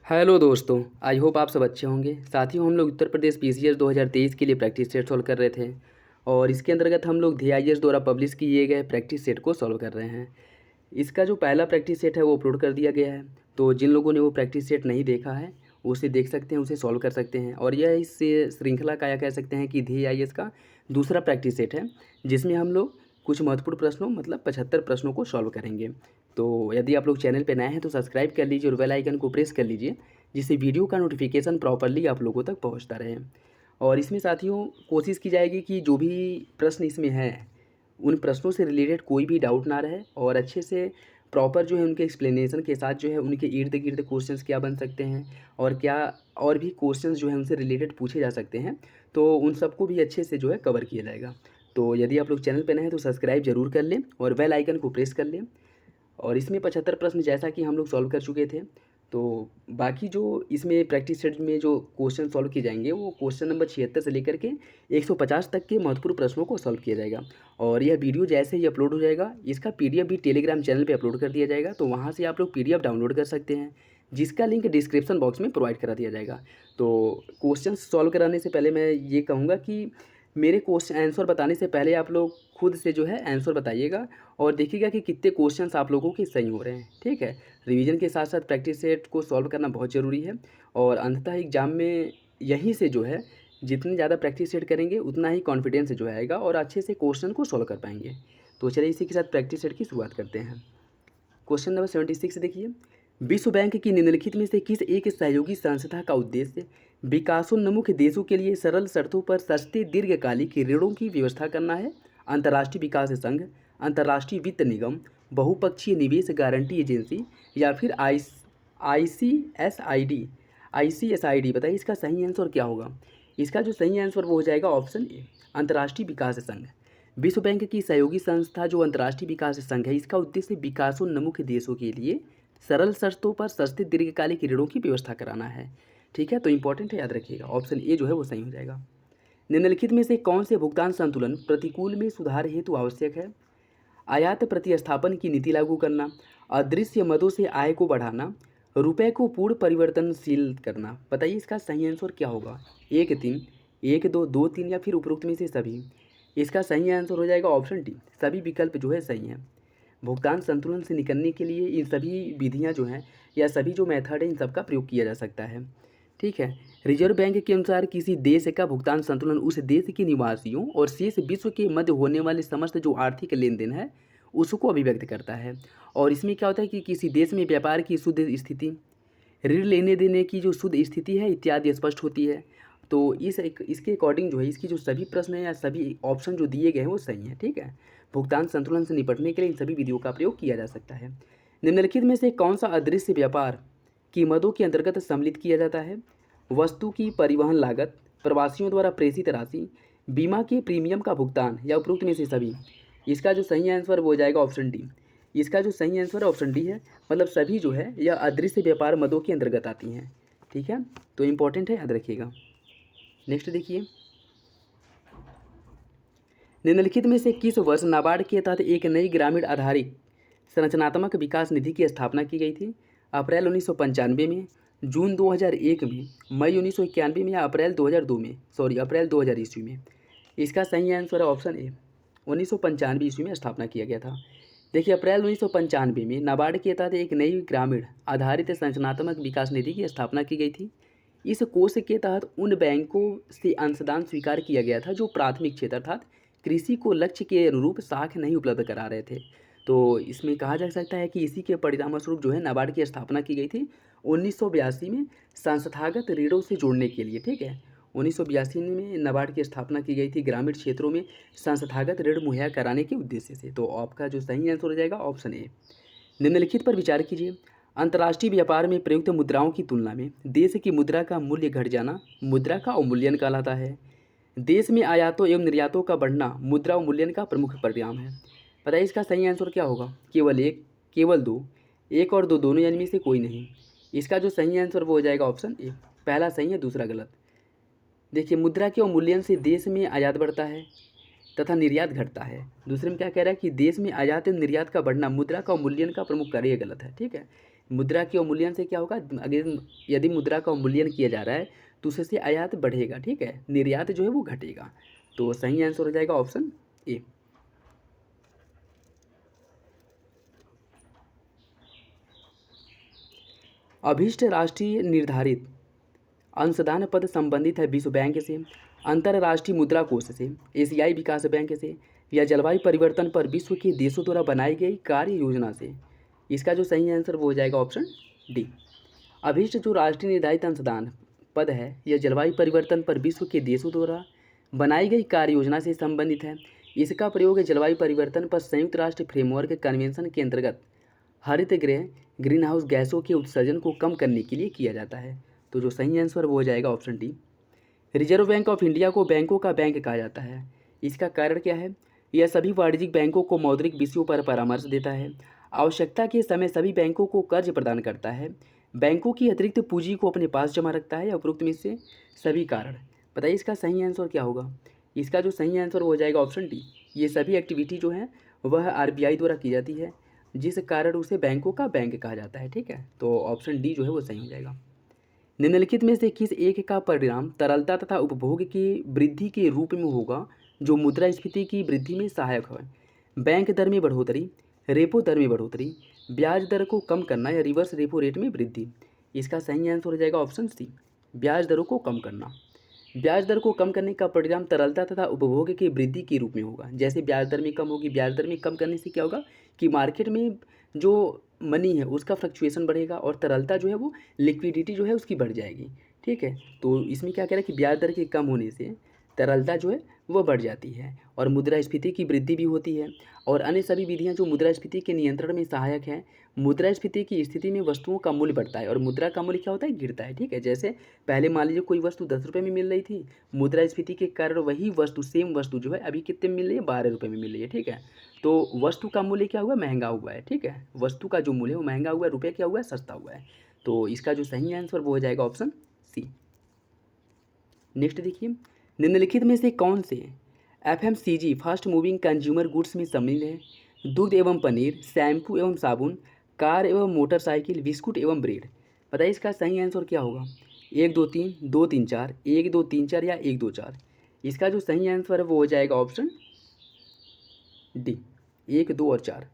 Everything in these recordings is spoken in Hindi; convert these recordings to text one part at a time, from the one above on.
हेलो दोस्तों, आई होप आप सब अच्छे होंगे। साथियों, हम लोग उत्तर प्रदेश पीसीएस 2023 के लिए प्रैक्टिस सेट सॉल्व कर रहे थे और इसके अंतर्गत हम लोग DIS द्वारा पब्लिश किए गए प्रैक्टिस सेट को सॉल्व कर रहे हैं। इसका जो पहला प्रैक्टिस सेट है वो अपलोड कर दिया गया है, तो जिन लोगों ने वो प्रैक्टिस सेट नहीं देखा है उसे देख सकते हैं, उसे सॉल्व कर सकते हैं। और यह इस श्रृंखला का या कह सकते हैं कि DIS का दूसरा प्रैक्टिस सेट है, जिसमें हम लोग कुछ महत्वपूर्ण प्रश्नों मतलब 75 प्रश्नों को सॉल्व करेंगे। तो यदि आप लोग चैनल पर नए हैं तो सब्सक्राइब कर लीजिए और बेल आइकन को प्रेस कर लीजिए, जिससे वीडियो का नोटिफिकेशन प्रॉपरली आप लोगों तक पहुंचता रहे। और इसमें साथियों कोशिश की जाएगी कि जो भी प्रश्न इसमें हैं उन प्रश्नों से रिलेटेड कोई भी डाउट ना रहे और अच्छे से प्रॉपर जो है उनके एक्सप्लेनेशन के साथ जो है उनके इर्द गिर्द क्वेश्चंस क्या बन सकते हैं और क्या और भी क्वेश्चंस जो है उनसे रिलेटेड पूछे जा सकते हैं, तो उन सबको भी अच्छे से जो है कवर किया जाएगा। तो यदि आप लोग चैनल पर नए हैं तो सब्सक्राइब जरूर कर लें और बेल आइकन को प्रेस कर लें। और इसमें 75 प्रश्न जैसा कि हम लोग सॉल्व कर चुके थे, तो बाकी जो इसमें प्रैक्टिस सेट में जो क्वेश्चन सॉल्व किए जाएंगे वो क्वेश्चन नंबर 76 से लेकर के 150 तक के महत्वपूर्ण प्रश्नों को सॉल्व किया जाएगा। और यह वीडियो जैसे ही अपलोड हो जाएगा इसका PDF भी टेलीग्राम चैनल पे अपलोड कर दिया जाएगा, तो वहाँ से आप लोग PDF डाउनलोड कर सकते हैं, जिसका लिंक डिस्क्रिप्शन बॉक्स में प्रोवाइड करा दिया जाएगा। तो क्वेश्चन सॉल्व कराने से पहले मैं ये कहूँगा कि मेरे क्वेश्चन आंसर बताने से पहले आप लोग खुद से जो है आंसर बताइएगा और देखिएगा कि कितने क्वेश्चंस आप लोगों के सही हो रहे हैं। ठीक है, रिवीजन के साथ साथ प्रैक्टिस सेट को सॉल्व करना बहुत ज़रूरी है और अंततः एग्जाम में यहीं से जो है जितनी ज़्यादा प्रैक्टिस सेट करेंगे उतना ही कॉन्फिडेंस जो आएगा और अच्छे से क्वेश्चन को सॉल्व कर पाएंगे। तो चलिए इसी के साथ प्रैक्टिस सेट की शुरुआत करते हैं। क्वेश्चन नंबर 76 देखिए, विश्व बैंक की निम्नलिखित में से किस एक सहयोगी संस्था का उद्देश्य विकासोन्मुख देशों के लिए सरल शर्तों पर सस्ते दीर्घकालिक ऋणों की व्यवस्था करना है? अंतर्राष्ट्रीय विकास संघ, अंतर्राष्ट्रीय वित्त निगम, बहुपक्षीय निवेश गारंटी एजेंसी या फिर ICSID। बताइए इसका सही आंसर क्या होगा। इसका जो सही आंसर वो हो जाएगा ऑप्शन ए, अंतर्राष्ट्रीय विकास संघ। विश्व बैंक की सहयोगी संस्था जो अंतर्राष्ट्रीय विकास संघ है, इसका उद्देश्य विकासोन्मुख देशों के लिए सरल शर्तों पर सस्ते दीर्घकालिक ऋणों की व्यवस्था कराना है। ठीक है, तो इंपॉर्टेंट है, याद रखिएगा ऑप्शन ए जो है वो सही हो जाएगा। निम्नलिखित में से कौन से भुगतान संतुलन प्रतिकूल में सुधार हेतु आवश्यक है? आयात प्रतिस्थापन की नीति लागू करना, अदृश्य मदों से आय को बढ़ाना, रुपए को पूर्ण परिवर्तनशील करना। बताइए इसका सही आंसर क्या होगा। 1 3, 1 2, 2 3 या फिर उपरोक्त में से सभी। इसका सही आंसर हो जाएगा ऑप्शन डी, सभी विकल्प जो है सही हैं। भुगतान संतुलन से निकलने के लिए इन सभी विधियां जो हैं या सभी जो मेथड है इन सब का प्रयोग किया जा सकता है। ठीक है, रिजर्व बैंक के अनुसार किसी देश का भुगतान संतुलन उस देश के निवासियों और शेष विश्व के मध्य होने वाले समस्त जो आर्थिक लेन देन है उसको अभिव्यक्त करता है। और इसमें क्या होता है कि किसी देश में व्यापार की शुद्ध स्थिति, ऋण लेने देने की जो शुद्ध स्थिति है इत्यादि स्पष्ट होती है। तो इसके अकॉर्डिंग जो है इसकी जो सभी प्रश्न हैं या सभी ऑप्शन जो दिए गए हैं वो सही हैं। ठीक है, भुगतान संतुलन से निपटने के लिए इन सभी विधियों का प्रयोग किया जा सकता है। निम्नलिखित में से कौन सा अदृश्य व्यापार कीमतों के अंतर्गत सम्मिलित किया जाता है? वस्तु की परिवहन लागत, प्रवासियों द्वारा प्रेषित राशि, बीमा के प्रीमियम का भुगतान या उपरोक्त में से सभी। इसका जो सही आंसर वो हो जाएगा ऑप्शन डी। इसका जो सही आंसर है ऑप्शन डी है, मतलब सभी जो है यह अदृश्य व्यापार मदों के अंतर्गत आती हैं। ठीक है, तो इम्पोर्टेंट है, याद रखिएगा। नेक्स्ट देखिए, निम्नलिखित में से किस वर्ष नाबार्ड के तहत एक नई ग्रामीण आधारित संरचनात्मक विकास निधि की स्थापना की गई थी? अप्रैल 1995 में, जून 2001 में, मई 1991 में या अप्रैल 2002 में, अप्रैल 2000 ईस्वी में। इसका सही आंसर है ऑप्शन ए, 1995 ईस्वी में स्थापना किया गया था। देखिए, अप्रैल 1995 में नाबार्ड के तहत एक नई ग्रामीण आधारित संरचनात्मक विकास निधि की स्थापना की गई थी। इस कोष के तहत उन बैंकों से अंशदान स्वीकार किया गया था जो प्राथमिक क्षेत्र अर्थात कृषि को लक्ष्य के अनुरूप साख नहीं उपलब्ध करा रहे थे। तो इसमें कहा जा सकता है कि इसी के परिणामस्वरूप जो है नाबार्ड की स्थापना की गई थी 1982 में संस्थागत ऋणों से जोड़ने के लिए। ठीक है, 1982 में नाबार्ड की स्थापना की गई थी ग्रामीण क्षेत्रों में संस्थागत ऋण मुहैया कराने के उद्देश्य से। तो आपका जो सही आंसर हो जाएगा ऑप्शन ए। निम्नलिखित पर विचार कीजिए, अंतर्राष्ट्रीय व्यापार में प्रयुक्त मुद्राओं की तुलना में देश की मुद्रा का मूल्य घट जाना मुद्रा का अवमूल्यन कहलाता है। देश में आयातों एवं निर्यातों का बढ़ना मुद्रा अवमूल्यन का प्रमुख परिणाम है। बताइए इसका सही आंसर क्या होगा। केवल एक, केवल दो, एक और दो दोनों यानी में से कोई नहीं। इसका जो सही आंसर वो हो जाएगा ऑप्शन ए, पहला सही है दूसरा गलत। देखिए, मुद्रा के अवमूल्यन से देश में आयात बढ़ता है तथा निर्यात घटता है। दूसरे में क्या कह रहा है कि देश में आयात एवं निर्यात का बढ़ना मुद्रा का अवमूल्यन का प्रमुख कार्य, गलत है। ठीक है, मुद्रा के अवमूल्यन से क्या होगा, अगर यदि मुद्रा का अवमूल्यन किया जा रहा है तो उससे आयात बढ़ेगा, ठीक है, निर्यात जो है वो घटेगा। तो सही आंसर हो जाएगा ऑप्शन ए। अभीष्ट राष्ट्रीय निर्धारित अंशदान पद संबंधित है विश्व बैंक से, अंतर्राष्ट्रीय मुद्रा कोष से, एशियाई विकास बैंक से, या जलवायु परिवर्तन पर विश्व के देशों द्वारा बनाई गई कार्य योजना से। इसका जो सही आंसर वो हो जाएगा ऑप्शन डी। अभीष्ट जो राष्ट्रीय निर्धारित अंशदान पद है यह जलवायु परिवर्तन पर विश्व के देशों द्वारा बनाई गई कार्य योजना से संबंधित है। इसका प्रयोग जलवायु परिवर्तन पर संयुक्त राष्ट्र फ्रेमवर्क कन्वेंशन के अंतर्गत हरित गृह ग्रीन हाउस गैसों के उत्सर्जन को कम करने के लिए किया जाता है। तो जो सही आंसर वो हो जाएगा option D. Reserve bank of India को बैंकों का बैंक कहा जाता है। इसका कारण क्या है, यह सभी वाणिज्यिक बैंकों को मौद्रिक विषयों पर परामर्श देता है, आवश्यकता के समय सभी बैंकों को कर्ज प्रदान करता है, बैंकों की अतिरिक्त पूंजी को अपने पास जमा रखता है, उपरोक्त में से सभी कारण। बताइए इसका सही आंसर क्या होगा। इसका जो सही आंसर हो जाएगा ऑप्शन डी। ये सभी एक्टिविटी जो है वह आरबीआई द्वारा की जाती है, जिस कारण उसे बैंकों का बैंक कहा जाता है, ठीक है। तो ऑप्शन डी जो है वो सही हो जाएगा। निम्नलिखित में से किस एक का परिणाम तरलता तथा उपभोग की वृद्धि के रूप में होगा जो मुद्रास्फीति की वृद्धि में सहायक है। बैंक दर में बढ़ोतरी, रेपो दर में बढ़ोतरी, ब्याज दर को कम करना, या रिवर्स रेपो रेट में वृद्धि। इसका सही आंसर हो जाएगा ऑप्शन सी, ब्याज दरों को कम करना। ब्याज दर को कम करने का परिणाम तरलता तथा उपभोग की वृद्धि के रूप में होगा। जैसे ब्याज दर में कम होगी, ब्याज दर में कम करने से क्या होगा कि मार्केट में जो मनी है उसका फ्लक्चुएशन बढ़ेगा और तरलता जो है वो लिक्विडिटी जो है उसकी बढ़ जाएगी, ठीक है। तो इसमें क्या कह रहा है कि ब्याज दर के कम होने से तरलता जो है वह बढ़ जाती है और मुद्रास्फीति की वृद्धि भी होती है। और अन्य सभी विधियां जो मुद्रास्फीति के नियंत्रण में सहायक हैं। मुद्रास्फीति की स्थिति में वस्तुओं का मूल्य बढ़ता है और मुद्रा का मूल्य क्या होता है, गिरता है, ठीक है। जैसे पहले मान लीजिए कोई वस्तु 10 रुपये में मिल रही थी, मुद्रास्फीति के कारण वही वस्तु सेम वस्तु जो है अभी कितने में मिल रही है, 12 रुपये में मिल रही है, ठीक है। तो वस्तु का मूल्य क्या हुआ, महंगा हुआ है, ठीक है। वस्तु का जो मूल्य है वो महंगा हुआ है, रुपये क्या हुआ है, सस्ता हुआ है। तो इसका जो सही आंसर वो हो जाएगा ऑप्शन सी। नेक्स्ट देखिए, निम्नलिखित में से कौन से FMCG fast moving consumer goods में शामिल है। दूध एवं पनीर, शैम्पू एवं साबुन, कार एवं मोटरसाइकिल, बिस्कुट एवं ब्रेड। बताइए इसका सही आंसर क्या होगा। 1 2 3, 2 3 4, 1 2 3 4 या 1 2 4। इसका जो सही आंसर है वो हो जाएगा ऑप्शन डी, 1 2 और 4।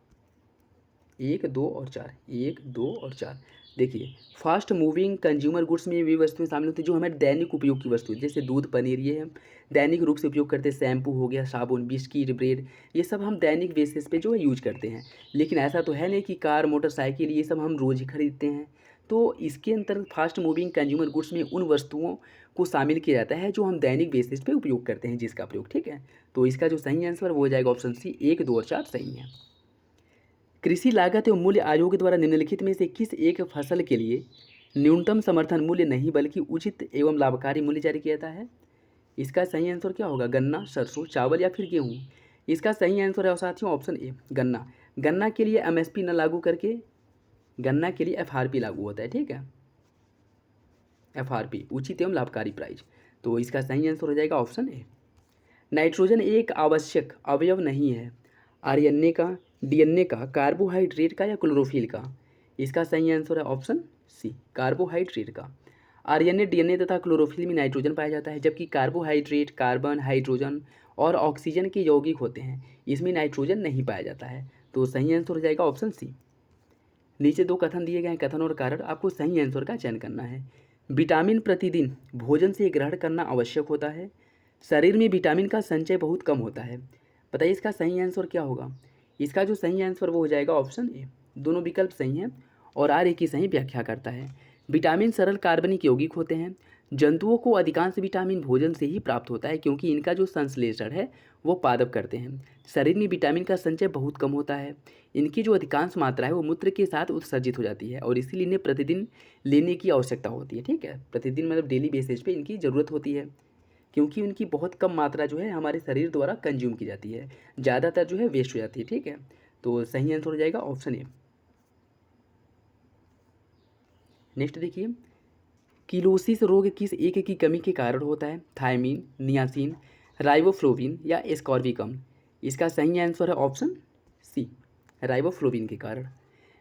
1 2 और 4, 1 2 और 4। देखिए फास्ट मूविंग कंज्यूमर गुड्स में भी वस्तुएं शामिल होती हैं जो हमें दैनिक उपयोग की वस्तु, जैसे दूध पनीर, ये हम दैनिक रूप से उपयोग करते हैं। शैम्पू हो गया, साबुन, बिस्किट, ब्रेड, ये सब हम दैनिक बेसिस पे जो है यूज करते हैं। लेकिन ऐसा तो है नहीं कि कार, मोटरसाइकिल ये सब हम रोज़ ही खरीदते हैं। तो इसके अंतर्गत फास्ट मूविंग कंज्यूमर गुड्स में उन वस्तुओं को शामिल किया जाता है जो हम दैनिक बेसिस पे उपयोग करते हैं, जिसका प्रयोग, ठीक है। तो इसका जो सही आंसर वो हो जाएगा ऑप्शन सी, 1 2 और 4 सही है। कृषि लागत एवं मूल्य आयोग द्वारा निम्नलिखित में से किस एक फसल के लिए न्यूनतम समर्थन मूल्य नहीं बल्कि उचित एवं लाभकारी मूल्य जारी किया जाता है। इसका सही आंसर क्या होगा, गन्ना, सरसों, चावल या फिर गेहूँ। इसका सही आंसर है साथियों ऑप्शन ए, गन्ना। गन्ना के लिए एमएसपी न लागू करके गन्ना के लिए एफआरपी लागू होता है, ठीक है। एफआरपी, उचित एवं लाभकारी प्राइस। तो इसका सही आंसर हो जाएगा ऑप्शन ए। नाइट्रोजन एक आवश्यक अवयव नहीं है, आरएनए का, डीएनए का, कार्बोहाइड्रेट का या क्लोरोफिल का। इसका सही आंसर है ऑप्शन सी, कार्बोहाइड्रेट का। आरएनए, डीएनए तथा क्लोरोफिल में नाइट्रोजन पाया जाता है, जबकि कार्बोहाइड्रेट कार्बन, हाइड्रोजन और ऑक्सीजन के यौगिक होते हैं, इसमें नाइट्रोजन नहीं पाया जाता है। तो सही आंसर हो जाएगा ऑप्शन सी। नीचे 2 कथन दिए गए हैं, कथन और कारण, आपको सही आंसर का चयन करना है। विटामिन प्रतिदिन भोजन से ग्रहण करना आवश्यक होता है। शरीर में विटामिन का संचय बहुत कम होता है। बताइए इसका सही आंसर क्या होगा। इसका जो सही आंसर वो हो जाएगा ऑप्शन ए। दोनों विकल्प सही हैं और आर एक की सही व्याख्या करता है। विटामिन सरल कार्बनिक यौगिक होते हैं। जंतुओं को अधिकांश विटामिन भोजन से ही प्राप्त होता है क्योंकि इनका जो संश्लेषण है वो पादप करते हैं। शरीर में विटामिन का संचय बहुत कम होता है। इनकी जो अधिकांश मात्रा है वो मूत्र के साथ उत्सर्जित हो जाती है और इसीलिए इन्हें प्रतिदिन लेने की आवश्यकता होती है, ठीक है। प्रतिदिन मतलब डेली बेसिस पे इनकी ज़रूरत होती है क्योंकि उनकी बहुत कम मात्रा जो है हमारे शरीर द्वारा कंज्यूम की जाती है, ज़्यादातर जो है वेस्ट हो जाती है, ठीक है। तो सही आंसर हो जाएगा ऑप्शन ए। नेक्स्ट देखिए, किलोसिस रोग किस एक की कमी के कारण होता है। थायमीन, नियासिन, राइबोफ्लोविन या एस्कॉर्बिक अम्ल। इसका सही आंसर है ऑप्शन सी, राइबोफ्लोविन के कारण।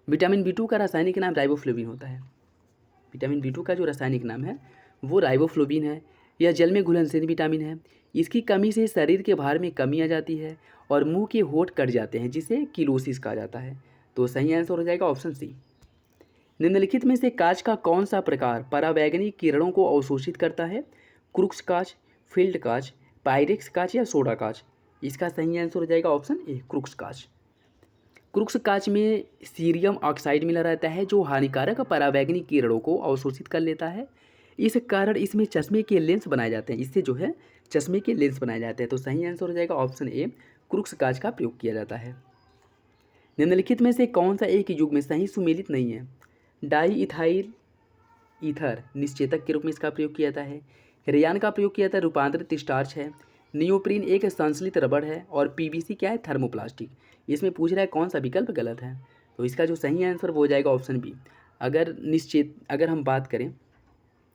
विटामिन B2 का रासायनिक नाम राइबोफ्लेविन होता है। विटामिन B2 का जो रासायनिक नाम है वो राइबोफ्लेविन है। यह जल में घुलनशील विटामिन है। इसकी कमी से शरीर के भार में कमी आ जाती है और मुंह के होंठ कट जाते हैं, जिसे किलोसिस कहा जाता है। तो सही आंसर हो जाएगा ऑप्शन सी। निम्नलिखित में से कांच का कौन सा प्रकार पराबैंगनी किरणों को अवशोषित करता है? क्रुक्स कांच, फील्ड कांच, पायरेक्स कांच या सोडा कांच? इसका सही आंसर हो जाएगा ऑप्शन ए, क्रुक्स कांच। क्रुक्स कांच में सीरियम ऑक्साइड मिला रहता है जो हानिकारक पराबैंगनी किरणों को अवशोषित कर लेता है। इस कारण इसमें चश्मे के लेंस बनाए जाते हैं। इससे जो है चश्मे के लेंस बनाए जाते हैं। तो सही आंसर हो जाएगा ऑप्शन ए, क्रुक्स कांच का प्रयोग किया जाता है। निम्नलिखित में से कौन सा एक युग में सही सुमेलित नहीं है? डाई इथाइल ईथर निश्चेतक के रूप में इसका प्रयोग किया जाता है। रेयान का प्रयोग किया जाता है, रूपांतरित स्टार्च है। नियोप्रीन एक संश्लित रबड़ है और पीवीसी क्या है? थर्मोप्लास्टिक। इसमें पूछ रहा है कौन सा विकल्प गलत है। तो इसका जो सही आंसर वो हो जाएगा ऑप्शन बी। अगर हम बात करें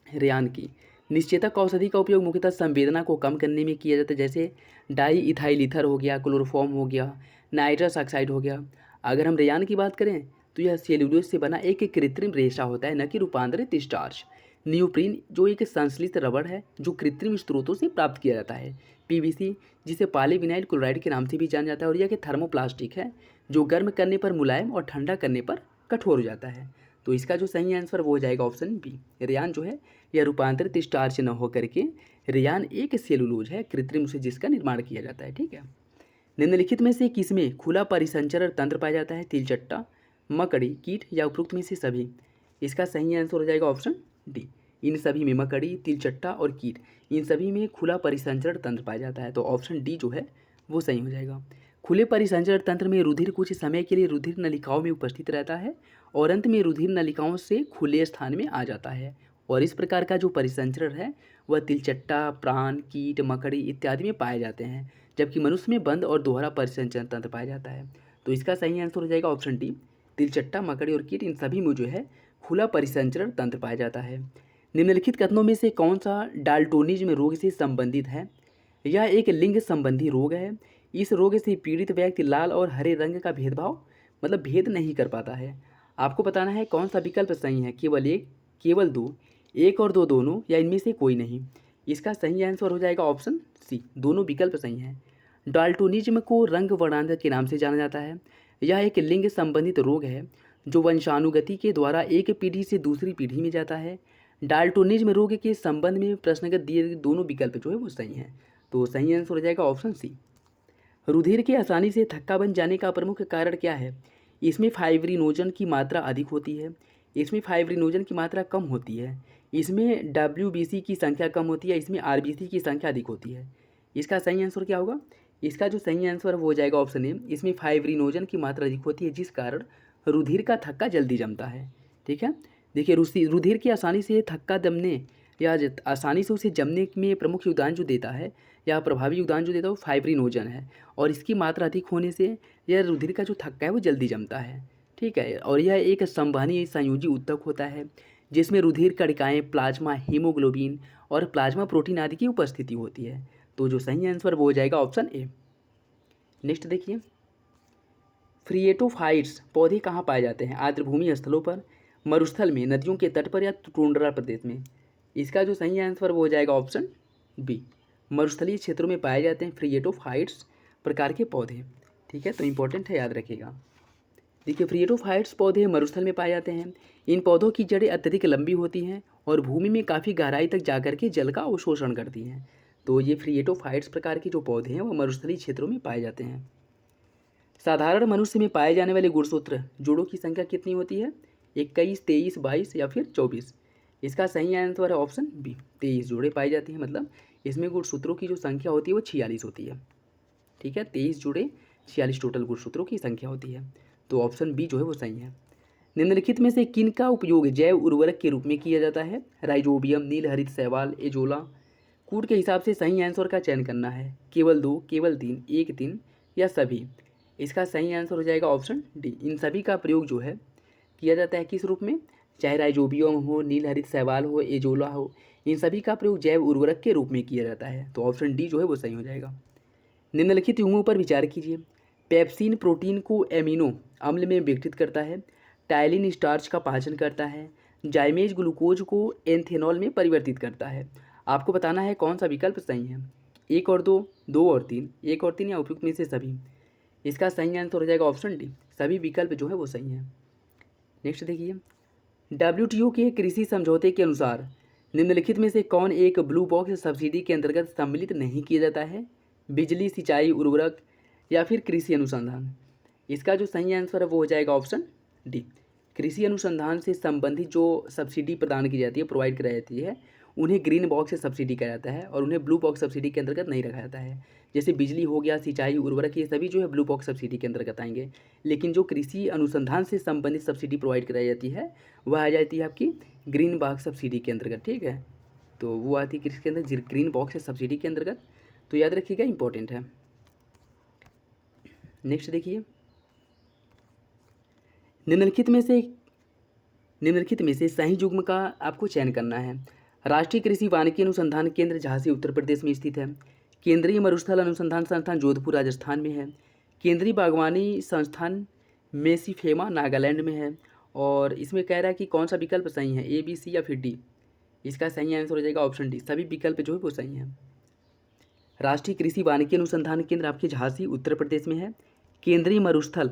रेयान की, निश्चेतक औषधि का उपयोग मुख्यतः संवेदना को कम करने में किया जाता है, जैसे डाई इथाइल ईथर हो गया, क्लोरोफॉर्म हो गया, नाइट्रस ऑक्साइड हो गया। अगर हम रेयान की बात करें तो यह सेल्यूलोज से बना एक कृत्रिम रेशा होता है, न कि रूपांतरित स्टार्च। नियोप्रीन जो एक संश्लित रबड़ है जो कृत्रिम स्रोतों से प्राप्त किया जाता है। पीवीसी जिसे पॉलीविनाइल क्लोराइड के नाम से भी जाना जाता है, और यह एक थर्मोप्लास्टिक है जो गर्म करने पर मुलायम और ठंडा करने पर कठोर हो जाता है। तो इसका जो सही आंसर वो हो जाएगा ऑप्शन बी। रेयान जो है यह रूपांतरित स्टार्च न होकर के रेयान एक सेलुलोज है कृत्रिम से जिसका निर्माण किया जाता है। ठीक है। निम्नलिखित में से किसमें खुला परिसंचरण तंत्र पाया जाता है? तिलचट्टा, मकड़ी, कीट या उपरोक्त में से सभी? इसका सही आंसर हो जाएगा ऑप्शन डी। इन सभी में मकड़ी, तिलचट्टा और कीट, इन सभी में खुला परिसंचरण तंत्र पाया जाता है। तो ऑप्शन डी जो है वो सही हो जाएगा। खुले परिसंचरण तंत्र में रुधिर कुछ समय के लिए रुधिर नलिकाओं में उपस्थित रहता है और अंत में रुधिर नलिकाओं से खुले स्थान में आ जाता है। और इस प्रकार का जो परिसंचरण है वह तिलचट्टा, प्राण, कीट, मकड़ी इत्यादि में पाए जाते हैं, जबकि मनुष्य में बंद और दोहरा परिसंचरण तंत्र पाया जाता है। तो इसका सही आंसर हो जाएगा ऑप्शन डी। तिलचट्टा, मकड़ी और कीट इन सभी में जो है खुला परिसंचरण तंत्र पाया जाता है। निम्नलिखित कथनों में से कौन सा डाल्टोनिज्म रोग से संबंधित है? यह एक लिंग संबंधी रोग है। इस रोग से पीड़ित व्यक्ति लाल और हरे रंग का भेद नहीं कर पाता है। आपको बताना है कौन सा विकल्प सही है, केवल एक, केवल दो, एक और दो दोनों, या इनमें से कोई नहीं। इसका सही आंसर हो जाएगा ऑप्शन सी, दोनों विकल्प सही हैं। डाल्टोनिज्म को रंग वर्णांतर के नाम से जाना जाता है। यह एक लिंग संबंधित रोग है जो वंशानुगति के द्वारा एक पीढ़ी से दूसरी पीढ़ी में जाता है। डाल्टोनिज्म रोग के संबंध में प्रश्नगत दिए गए दोनों विकल्प जो है वो सही हैं। तो सही आंसर हो जाएगा ऑप्शन सी। रुधिर के आसानी से थक्का बन जाने का प्रमुख कारण क्या है? इसमें फाइब्रिनोजन की मात्रा अधिक होती है, इसमें फाइब्रिनोजन की मात्रा कम होती है, इसमें WBC की संख्या कम होती है, इसमें RBC की संख्या अधिक होती है। इसका सही आंसर क्या होगा? इसका जो सही आंसर वो हो जाएगा ऑप्शन ए, इसमें फाइब्रिनोजन की मात्रा अधिक होती है जिस कारण रुधिर का थक्का जल्दी जमता है। ठीक है। देखिए रुधिर की आसानी से थक्का जमने या आसानी से उसे जमने में प्रमुख योगदान जो देता है या प्रभावी योगदान जो देता है वो फाइब्रिनोजन है, और इसकी मात्रा अधिक होने से यह रुधिर का जो थक्का है वो जल्दी जमता है। ठीक है। और यह एक संवहनी संयोजी ऊतक होता है जिसमें रुधिर कणिकाएँ, प्लाज्मा, हीमोग्लोबिन और प्लाज्मा प्रोटीन आदि की उपस्थिति होती है। तो जो सही आंसर वो हो जाएगा ऑप्शन ए। नेक्स्ट देखिए, फ्रिएटोफाइट्स पौधे कहाँ पाए जाते हैं? आर्द्रभूमि स्थलों पर, मरुस्थल में, नदियों के तट पर या टुंड्रा प्रदेश में? इसका जो सही आंसर वो हो जाएगा ऑप्शन बी। मरुस्थलीय क्षेत्रों में पाए जाते हैं फ्रिएटोफाइट्स प्रकार के पौधे। ठीक है। तो इंपॉर्टेंट है, याद रखिएगा। देखिए फ्रिएटोफाइट्स पौधे मरुस्थल में पाए जाते हैं। इन पौधों की जड़ें अत्यधिक लंबी होती हैं और भूमि में काफ़ी गहराई तक जाकर के जल का अवशोषण करती हैं। तो ये फ्रिएटोफाइट्स प्रकार के जो पौधे हैं वो मरुस्थलीय क्षेत्रों में पाए जाते हैं। साधारण मनुष्य में पाए जाने वाले गुणसूत्र जोड़ों की संख्या कितनी होती है? 21, 23, 22 या फिर 24? इसका सही आंसर है ऑप्शन बी, 23 जोड़े पाई जाती हैं। मतलब इसमें गुणसूत्रों की जो संख्या होती है वो 46 होती है। ठीक है। 23 जोड़े, 46 टोटल गुणसूत्रों की संख्या होती है। तो ऑप्शन बी जो है वो सही है। निम्नलिखित में से किन का उपयोग जैव उर्वरक के रूप में किया जाता है? राइजोबियम, नील हरित शैवाल, एजोला? कूट के हिसाब से सही आंसर का चयन करना है, केवल 2, केवल 3, 1, 3 या सभी? इसका सही आंसर हो जाएगा ऑप्शन डी। इन सभी का प्रयोग जो है किया जाता है किस रूप में? चाहे राइजोबियम हो, नील हरित शैवाल हो, एजोला हो, इन सभी का प्रयोग जैव उर्वरक के रूप में किया जाता है। तो ऑप्शन डी जो है वो सही हो जाएगा। निम्नलिखित युग्मों पर विचार कीजिए। पेप्सिन प्रोटीन को एमिनो अम्ल में विघटित करता है। टायलिन स्टार्च का पाचन करता है, जाइमेज ग्लूकोज को एंथेनॉल में परिवर्तित करता है। आपको बताना है कौन सा विकल्प सही है। 1 और 2, 2 और 3, 1 और 3 या उपयुक्त में से सभी। इसका सही आंसर हो जाएगा ऑप्शन डी, सभी विकल्प जो है वो सही है। नेक्स्ट देखिए, WTO के कृषि समझौते के अनुसार निम्नलिखित में से कौन एक ब्लू बॉक्स सब्सिडी के अंतर्गत सम्मिलित नहीं किया जाता है? बिजली, सिंचाई, उर्वरक या फिर कृषि अनुसंधान। इसका जो सही आंसर है वो हो जाएगा ऑप्शन डी, कृषि अनुसंधान से संबंधित जो सब्सिडी प्रदान की जाती है, प्रोवाइड कराई जाती है, उन्हें ग्रीन बॉक्स से सब्सिडी कहा जाता है और उन्हें ब्लू बॉक्स सब्सिडी के अंतर्गत नहीं रखा जाता है। जैसे बिजली हो गया, सिंचाई, उर्वरक, ये सभी जो है ब्लू बॉक्स सब्सिडी के अंतर्गत आएंगे। लेकिन जो कृषि अनुसंधान से संबंधित सब्सिडी प्रोवाइड कराई जाती है वह आ जाती है आपकी ग्रीन बॉक्स सब्सिडी के अंतर्गत। ठीक है, तो वो आती है किसके अंदर? ग्रीन बॉक्स सब्सिडी के अंतर्गत। तो याद रखिएगा, इंपॉर्टेंट है। नेक्स्ट देखिए, निम्नलिखित में से सही युग्म का आपको चयन करना है। राष्ट्रीय कृषि वानिकी अनुसंधान केंद्र झांसी उत्तर प्रदेश में स्थित है। केंद्रीय मरुस्थल अनुसंधान संस्थान जोधपुर राजस्थान में है। केंद्रीय बागवानी संस्थान मेसिफेमा नागालैंड में है। और इसमें कह रहा है कि कौन सा विकल्प सही है, A, B, C या फिर डी। इसका सही आंसर हो जाएगा ऑप्शन डी, सभी विकल्प जो है वो सही है। राष्ट्रीय कृषि वानिकी अनुसंधान केंद्र आपके झांसी उत्तर प्रदेश में है। केंद्रीय मरुस्थल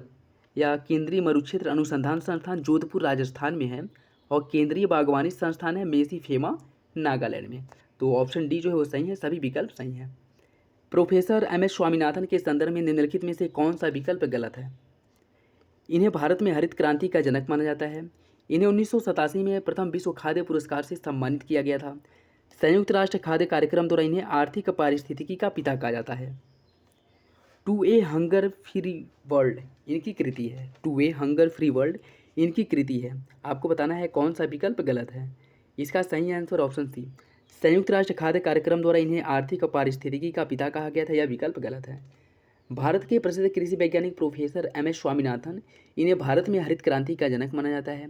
या केंद्रीय मरुक्षेत्र अनुसंधान संस्थान जोधपुर राजस्थान में है। और केंद्रीय बागवानी संस्थान है मेसिफेमा नागालैंड में। तो ऑप्शन डी जो है वो सही है, सभी विकल्प सही हैं। प्रोफेसर MS स्वामीनाथन के संदर्भ में निम्नलिखित में से कौन सा विकल्प गलत है? इन्हें भारत में हरित क्रांति का जनक माना जाता है। इन्हें 1987 में प्रथम विश्व खाद्य पुरस्कार से सम्मानित किया गया था। संयुक्त राष्ट्र खाद्य कार्यक्रम द्वारा इन्हें आर्थिक पारिस्थितिकी का पिता कहा जाता है। To a hunger free world इनकी कृति है। To a hunger free world इनकी कृति है। आपको बताना है कौन सा विकल्प गलत है। इसका सही आंसर ऑप्शन सी, संयुक्त राष्ट्र खाद्य कार्यक्रम द्वारा इन्हें आर्थिक पारिस्थितिकी का पिता कहा गया था। यह विकल्प गलत है। भारत के प्रसिद्ध कृषि वैज्ञानिक प्रोफेसर MS स्वामीनाथन, इन्हें भारत में हरित क्रांति का जनक माना जाता है।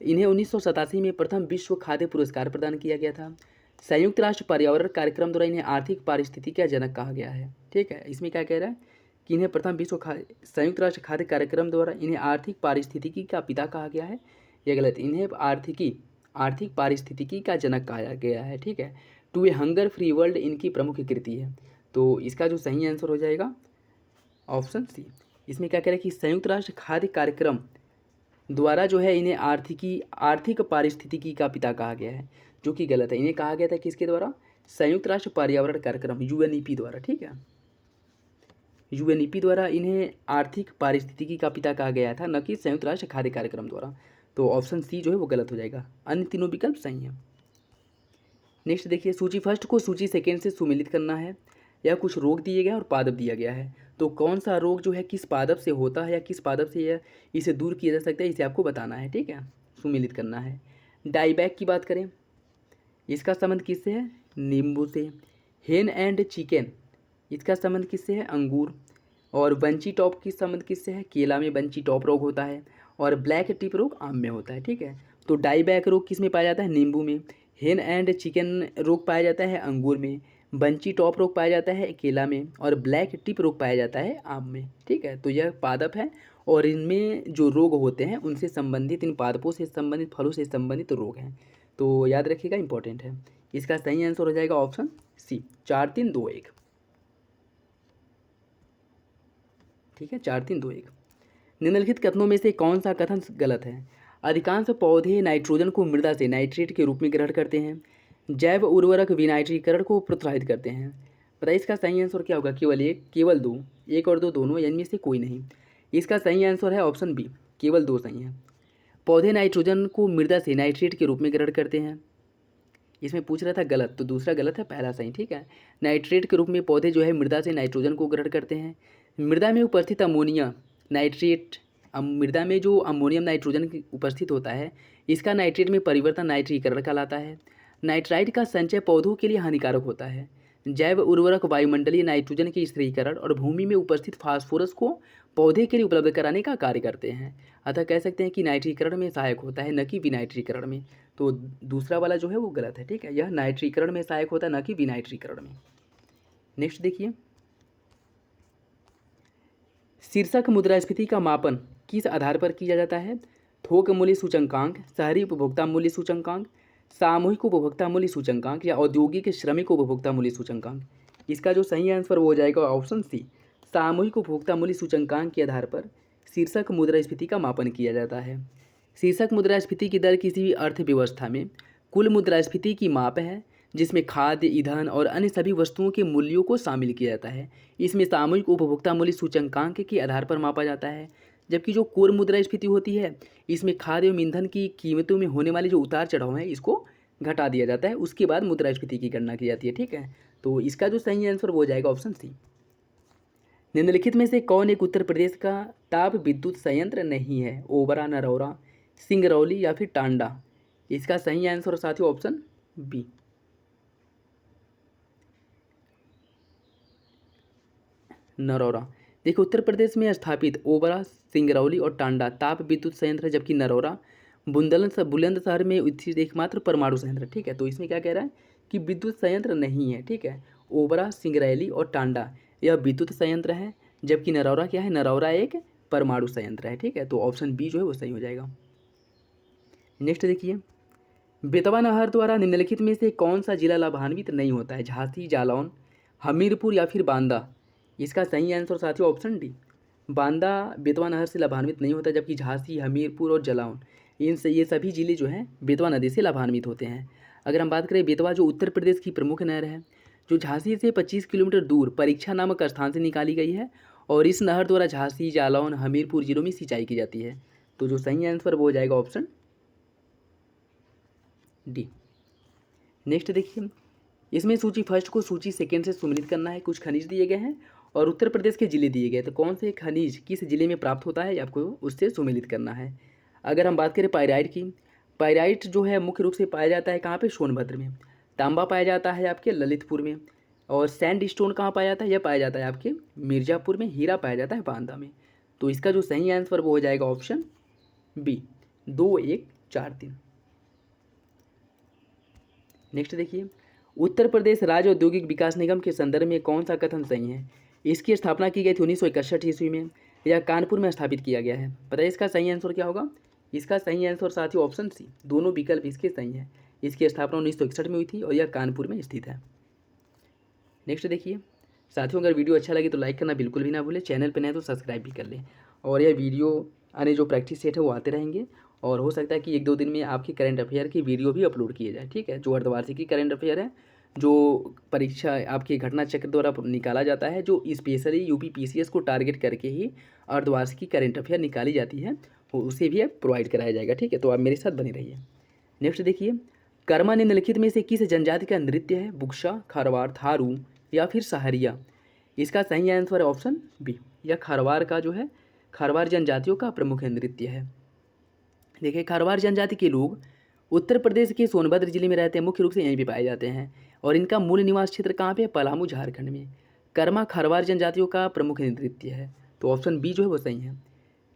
इन्हें 1987 में प्रथम विश्व खाद्य पुरस्कार प्रदान किया गया था। संयुक्त राष्ट्र पर्यावरण कार्यक्रम द्वारा इन्हें आर्थिक पारिस्थितिकी का जनक कहा गया है। ठीक है, इसमें क्या कह रहा है कि इन्हें प्रथम संयुक्त राष्ट्र खाद्य कार्यक्रम द्वारा इन्हें आर्थिक पारिस्थितिकी का पिता कहा गया है। यह गलत, इन्हें आर्थिक पारिस्थितिकी का जनक कहा गया है। ठीक है, to a hunger free world इनकी प्रमुख कृति है। तो इसका जो सही आंसर हो जाएगा ऑप्शन सी। इसमें क्या कह रहा है कि संयुक्त राष्ट्र खाद्य कार्यक्रम द्वारा जो है इन्हें आर्थिक पारिस्थितिकी का पिता कहा गया है, जो कि गलत है। इन्हें कहा गया था किसके द्वारा? संयुक्त राष्ट्र पर्यावरण कार्यक्रम UNEP द्वारा। ठीक है, UNEP द्वारा इन्हें आर्थिक पारिस्थितिकी का पिता कहा गया था, न कि संयुक्त राष्ट्र खाद्य कार्यक्रम द्वारा। तो ऑप्शन सी जो है वो गलत हो जाएगा, अन्य तीनों विकल्प सही हैं। नेक्स्ट देखिए, सूची फर्स्ट को सूची सेकेंड से सुमेलित करना है। या कुछ रोग दिए गए और पादप दिया गया है, तो कौन सा रोग जो है किस पादप से होता है या किस पादप से इसे दूर किया जा सकता है, इसे आपको बताना है। ठीक है, सुमेलित करना है। डाईबैक की बात करें, इसका संबंध किससे है? नींबू से। हेन एंड चिकन, इसका संबंध किससे है? अंगूर। और बंची टॉप की संबंध किससे है? केला में बंची टॉप रोग होता है। और ब्लैक टिप रोग आम में होता है। ठीक है, तो डाईबैक रोग किस में पाया जाता है? नींबू में। हेन एंड चिकन रोग पाया जाता है अंगूर में। बंची टॉप रोग पाया जाता है केला में। और ब्लैक टिप रोग पाया जाता है आम में। ठीक है, तो यह पादप है और इनमें जो रोग होते हैं उनसे संबंधित, इन पादपों से संबंधित, फलों से संबंधित रोग हैं। तो याद रखिएगा, इंपॉर्टेंट है। इसका सही आंसर हो जाएगा ऑप्शन सी, 4, 3, 2, 1। ठीक है, 4, 3, 2, 1। निम्नलिखित कथनों में से कौन सा कथन गलत है? अधिकांश पौधे नाइट्रोजन को मृदा से नाइट्रेट के रूप में ग्रहण करते हैं। जैव उर्वरक विनाइट्रीकरण को प्रोत्साहित करते हैं। बताइए इसका सही आंसर क्या होगा? केवल एक, केवल दो, एक और दो दोनों, इनमें से कोई नहीं। इसका सही आंसर है ऑप्शन बी, केवल दो सही है। पौधे नाइट्रोजन को मृदा से नाइट्रेट के रूप में ग्रहण करते हैं। इसमें पूछ रहा था गलत, तो दूसरा गलत है, पहला सही। ठीक है, नाइट्रेट के रूप में पौधे जो है मृदा से नाइट्रोजन को ग्रहण करते हैं। मृदा में उपस्थित अमोनिया नाइट्रेट, मृदा में जो अमोनियम नाइट्रोजन उपस्थित होता है, इसका नाइट्रेट में परिवर्तन नाइट्रीकरण कहलाता है। नाइट्राइट का संचय पौधों के लिए हानिकारक होता है। जैव उर्वरक वायुमंडलीय नाइट्रोजन के स्थिरीकरण और भूमि में उपस्थित फास्फोरस को पौधे के लिए उपलब्ध कराने का कार्य करते हैं। अतः कह सकते हैं कि नाइट्रीकरण में सहायक होता है, न कि विनाइट्रीकरण में। तो दूसरा वाला जो है वो गलत है। ठीक है, यह नाइट्रीकरण में सहायक होता है, न कि विनाइट्रीकरण में। नेक्स्ट देखिए, शीर्षक मुद्रास्फीति का मापन किस आधार पर किया जाता है? थोक मूल्य सूचकांक, शहरी उपभोक्ता मूल्य सूचकांक, सामूहिक उपभोक्ता मूल्य सूचकांक या औद्योगिक श्रमिक उपभोक्ता मूल्य सूचकांक। इसका जो सही आंसर वो हो जाएगा ऑप्शन सी, सामूहिक उपभोक्ता मूल्य सूचकांक के आधार पर शीर्षक मुद्रास्फीति का मापन किया जाता है। शीर्षक मुद्रास्फीति की दर किसी भी अर्थव्यवस्था में कुल मुद्रास्फीति की माप है, जिसमें खाद्य, ईंधन और अन्य सभी वस्तुओं के मूल्यों को शामिल किया जाता है। इसमें सामूहिक उपभोक्ता मूल्य सूचकांक के आधार पर मापा जाता है, जबकि जो कोर मुद्रास्फीति होती है इसमें खाद्य एवं ईंधन की कीमतों में होने वाले जो उतार चढ़ाव है इसको घटा दिया जाता है, उसके बाद मुद्रास्फीति की गणना की जाती है। ठीक है, तो इसका जो सही आंसर वो हो जाएगा ऑप्शन सी। निम्नलिखित में से कौन एक उत्तर प्रदेश का ताप विद्युत संयंत्र नहीं है? ओबरा, नरौरा, सिंगरौली या फिर टांडा। इसका सही आंसर साथियों ऑप्शन बी, नरौरा। देखिए उत्तर प्रदेश में स्थापित ओबरा, सिंगरौली और टांडा ताप विद्युत संयंत्र है, जबकि नरौरा बुलंदशहर में स्थित एकमात्र परमाणु संयंत्र। ठीक है, तो इसमें क्या कह रहा है कि विद्युत संयंत्र नहीं है। ठीक है, ओबरा, सिंगरौली और टांडा यह विद्युत संयंत्र है, जबकि नरौरा क्या है, नरौरा एक परमाणु संयंत्र है। ठीक है, तो ऑप्शन बी जो है वो सही हो जाएगा। नेक्स्ट देखिए, बेतवा नहर द्वारा निम्नलिखित में से कौन सा जिला लाभान्वित नहीं होता है? झांसी, जालौन, हमीरपुर या फिर बांदा। इसका सही आंसर साथियों ऑप्शन डी, बांदा बेतवा नहर से लाभान्वित नहीं होता, जबकि झांसी, हमीरपुर और जालौन ये सभी जिले जो हैं बेतवा नदी से लाभान्वित होते हैं। अगर हम बात करें बेतवा जो उत्तर प्रदेश की प्रमुख नहर है, जो झांसी से 25 किलोमीटर दूर परीक्षा नामक स्थान से निकाली गई है, और इस नहर द्वारा झांसी, जालौन, हमीरपुर जिलों में सिंचाई की जाती है। तो जो सही आंसर वो हो जाएगा ऑप्शन डी। नेक्स्ट देखिए, इसमें सूची फर्स्ट को सूची सेकेंड से सम्मिलित करना है। कुछ खनिज दिए गए हैं और उत्तर प्रदेश के जिले दिए गए, तो कौन से खनिज किस जिले में प्राप्त होता है आपको उससे सम्मिलित करना है। अगर हम बात करें पायराइट की, पायराइट जो है मुख्य रूप से पाया जाता है कहाँ पे, सोनभद्र में। तांबा पाया जाता है आपके ललितपुर में। और सैंड स्टोन कहाँ पाया जाता है, यह पाया जाता है आपके मिर्ज़ापुर में। हीरा पाया जाता है बांदा में। तो इसका जो सही आंसर वो हो जाएगा ऑप्शन बी, 2, 1, 4, 3। नेक्स्ट देखिए, उत्तर प्रदेश राज्य औद्योगिक विकास निगम के संदर्भ में कौन सा कथन सही है? इसकी स्थापना की गई थी 1961 ईस्वी में, या कानपुर में स्थापित किया गया है। बताइए इसका सही आंसर क्या होगा। इसका सही आंसर साथियों ऑप्शन सी, दोनों विकल्प इसके सही हैं। इसकी स्थापना 1961 में हुई थी और यह कानपुर में स्थित है। नेक्स्ट देखिए साथियों, अगर वीडियो अच्छा लगे तो लाइक करना बिल्कुल भी ना भूलें, चैनल पर नए तो सब्सक्राइब भी कर लें। और यह वीडियो आने जो प्रैक्टिस सेट है वो आते रहेंगे, और हो सकता है कि 1-2 दिन में आपकी करंट अफेयर की वीडियो भी अपलोड किए जाए। ठीक है, जो अर्धवार्षिकी करंट अफेयर है, जो परीक्षा आपके घटना चक्र द्वारा निकाला जाता है, जो स्पेशली यूपी पीसीएस को टारगेट करके ही अर्धवार्षिकी करंट अफेयर निकाली जाती है, उसे भी प्रोवाइड कराया जाएगा। ठीक है, तो आप मेरे साथ बने रहिए। नेक्स्ट देखिए, कर्मा निम्नलिखित में से किस जनजाति का नृत्य है? बुक्शा, खारवाड़, थारू या फिर सहारिया। इसका सही आंसर है ऑप्शन बी, यह खारवाड़ का जो है खारवाड़ जनजातियों का प्रमुख नृत्य है। देखिए खारवाड़ जनजाति के लोग उत्तर प्रदेश के सोनभद्र जिले में रहते हैं, मुख्य रूप से यहीं पे पाए जाते हैं, और इनका मूल निवास क्षेत्र कहाँ पे है? पलामू, झारखंड में। कर्मा खारवाड़ जनजातियों का प्रमुख नृत्य है, तो ऑप्शन बी जो है वो सही है।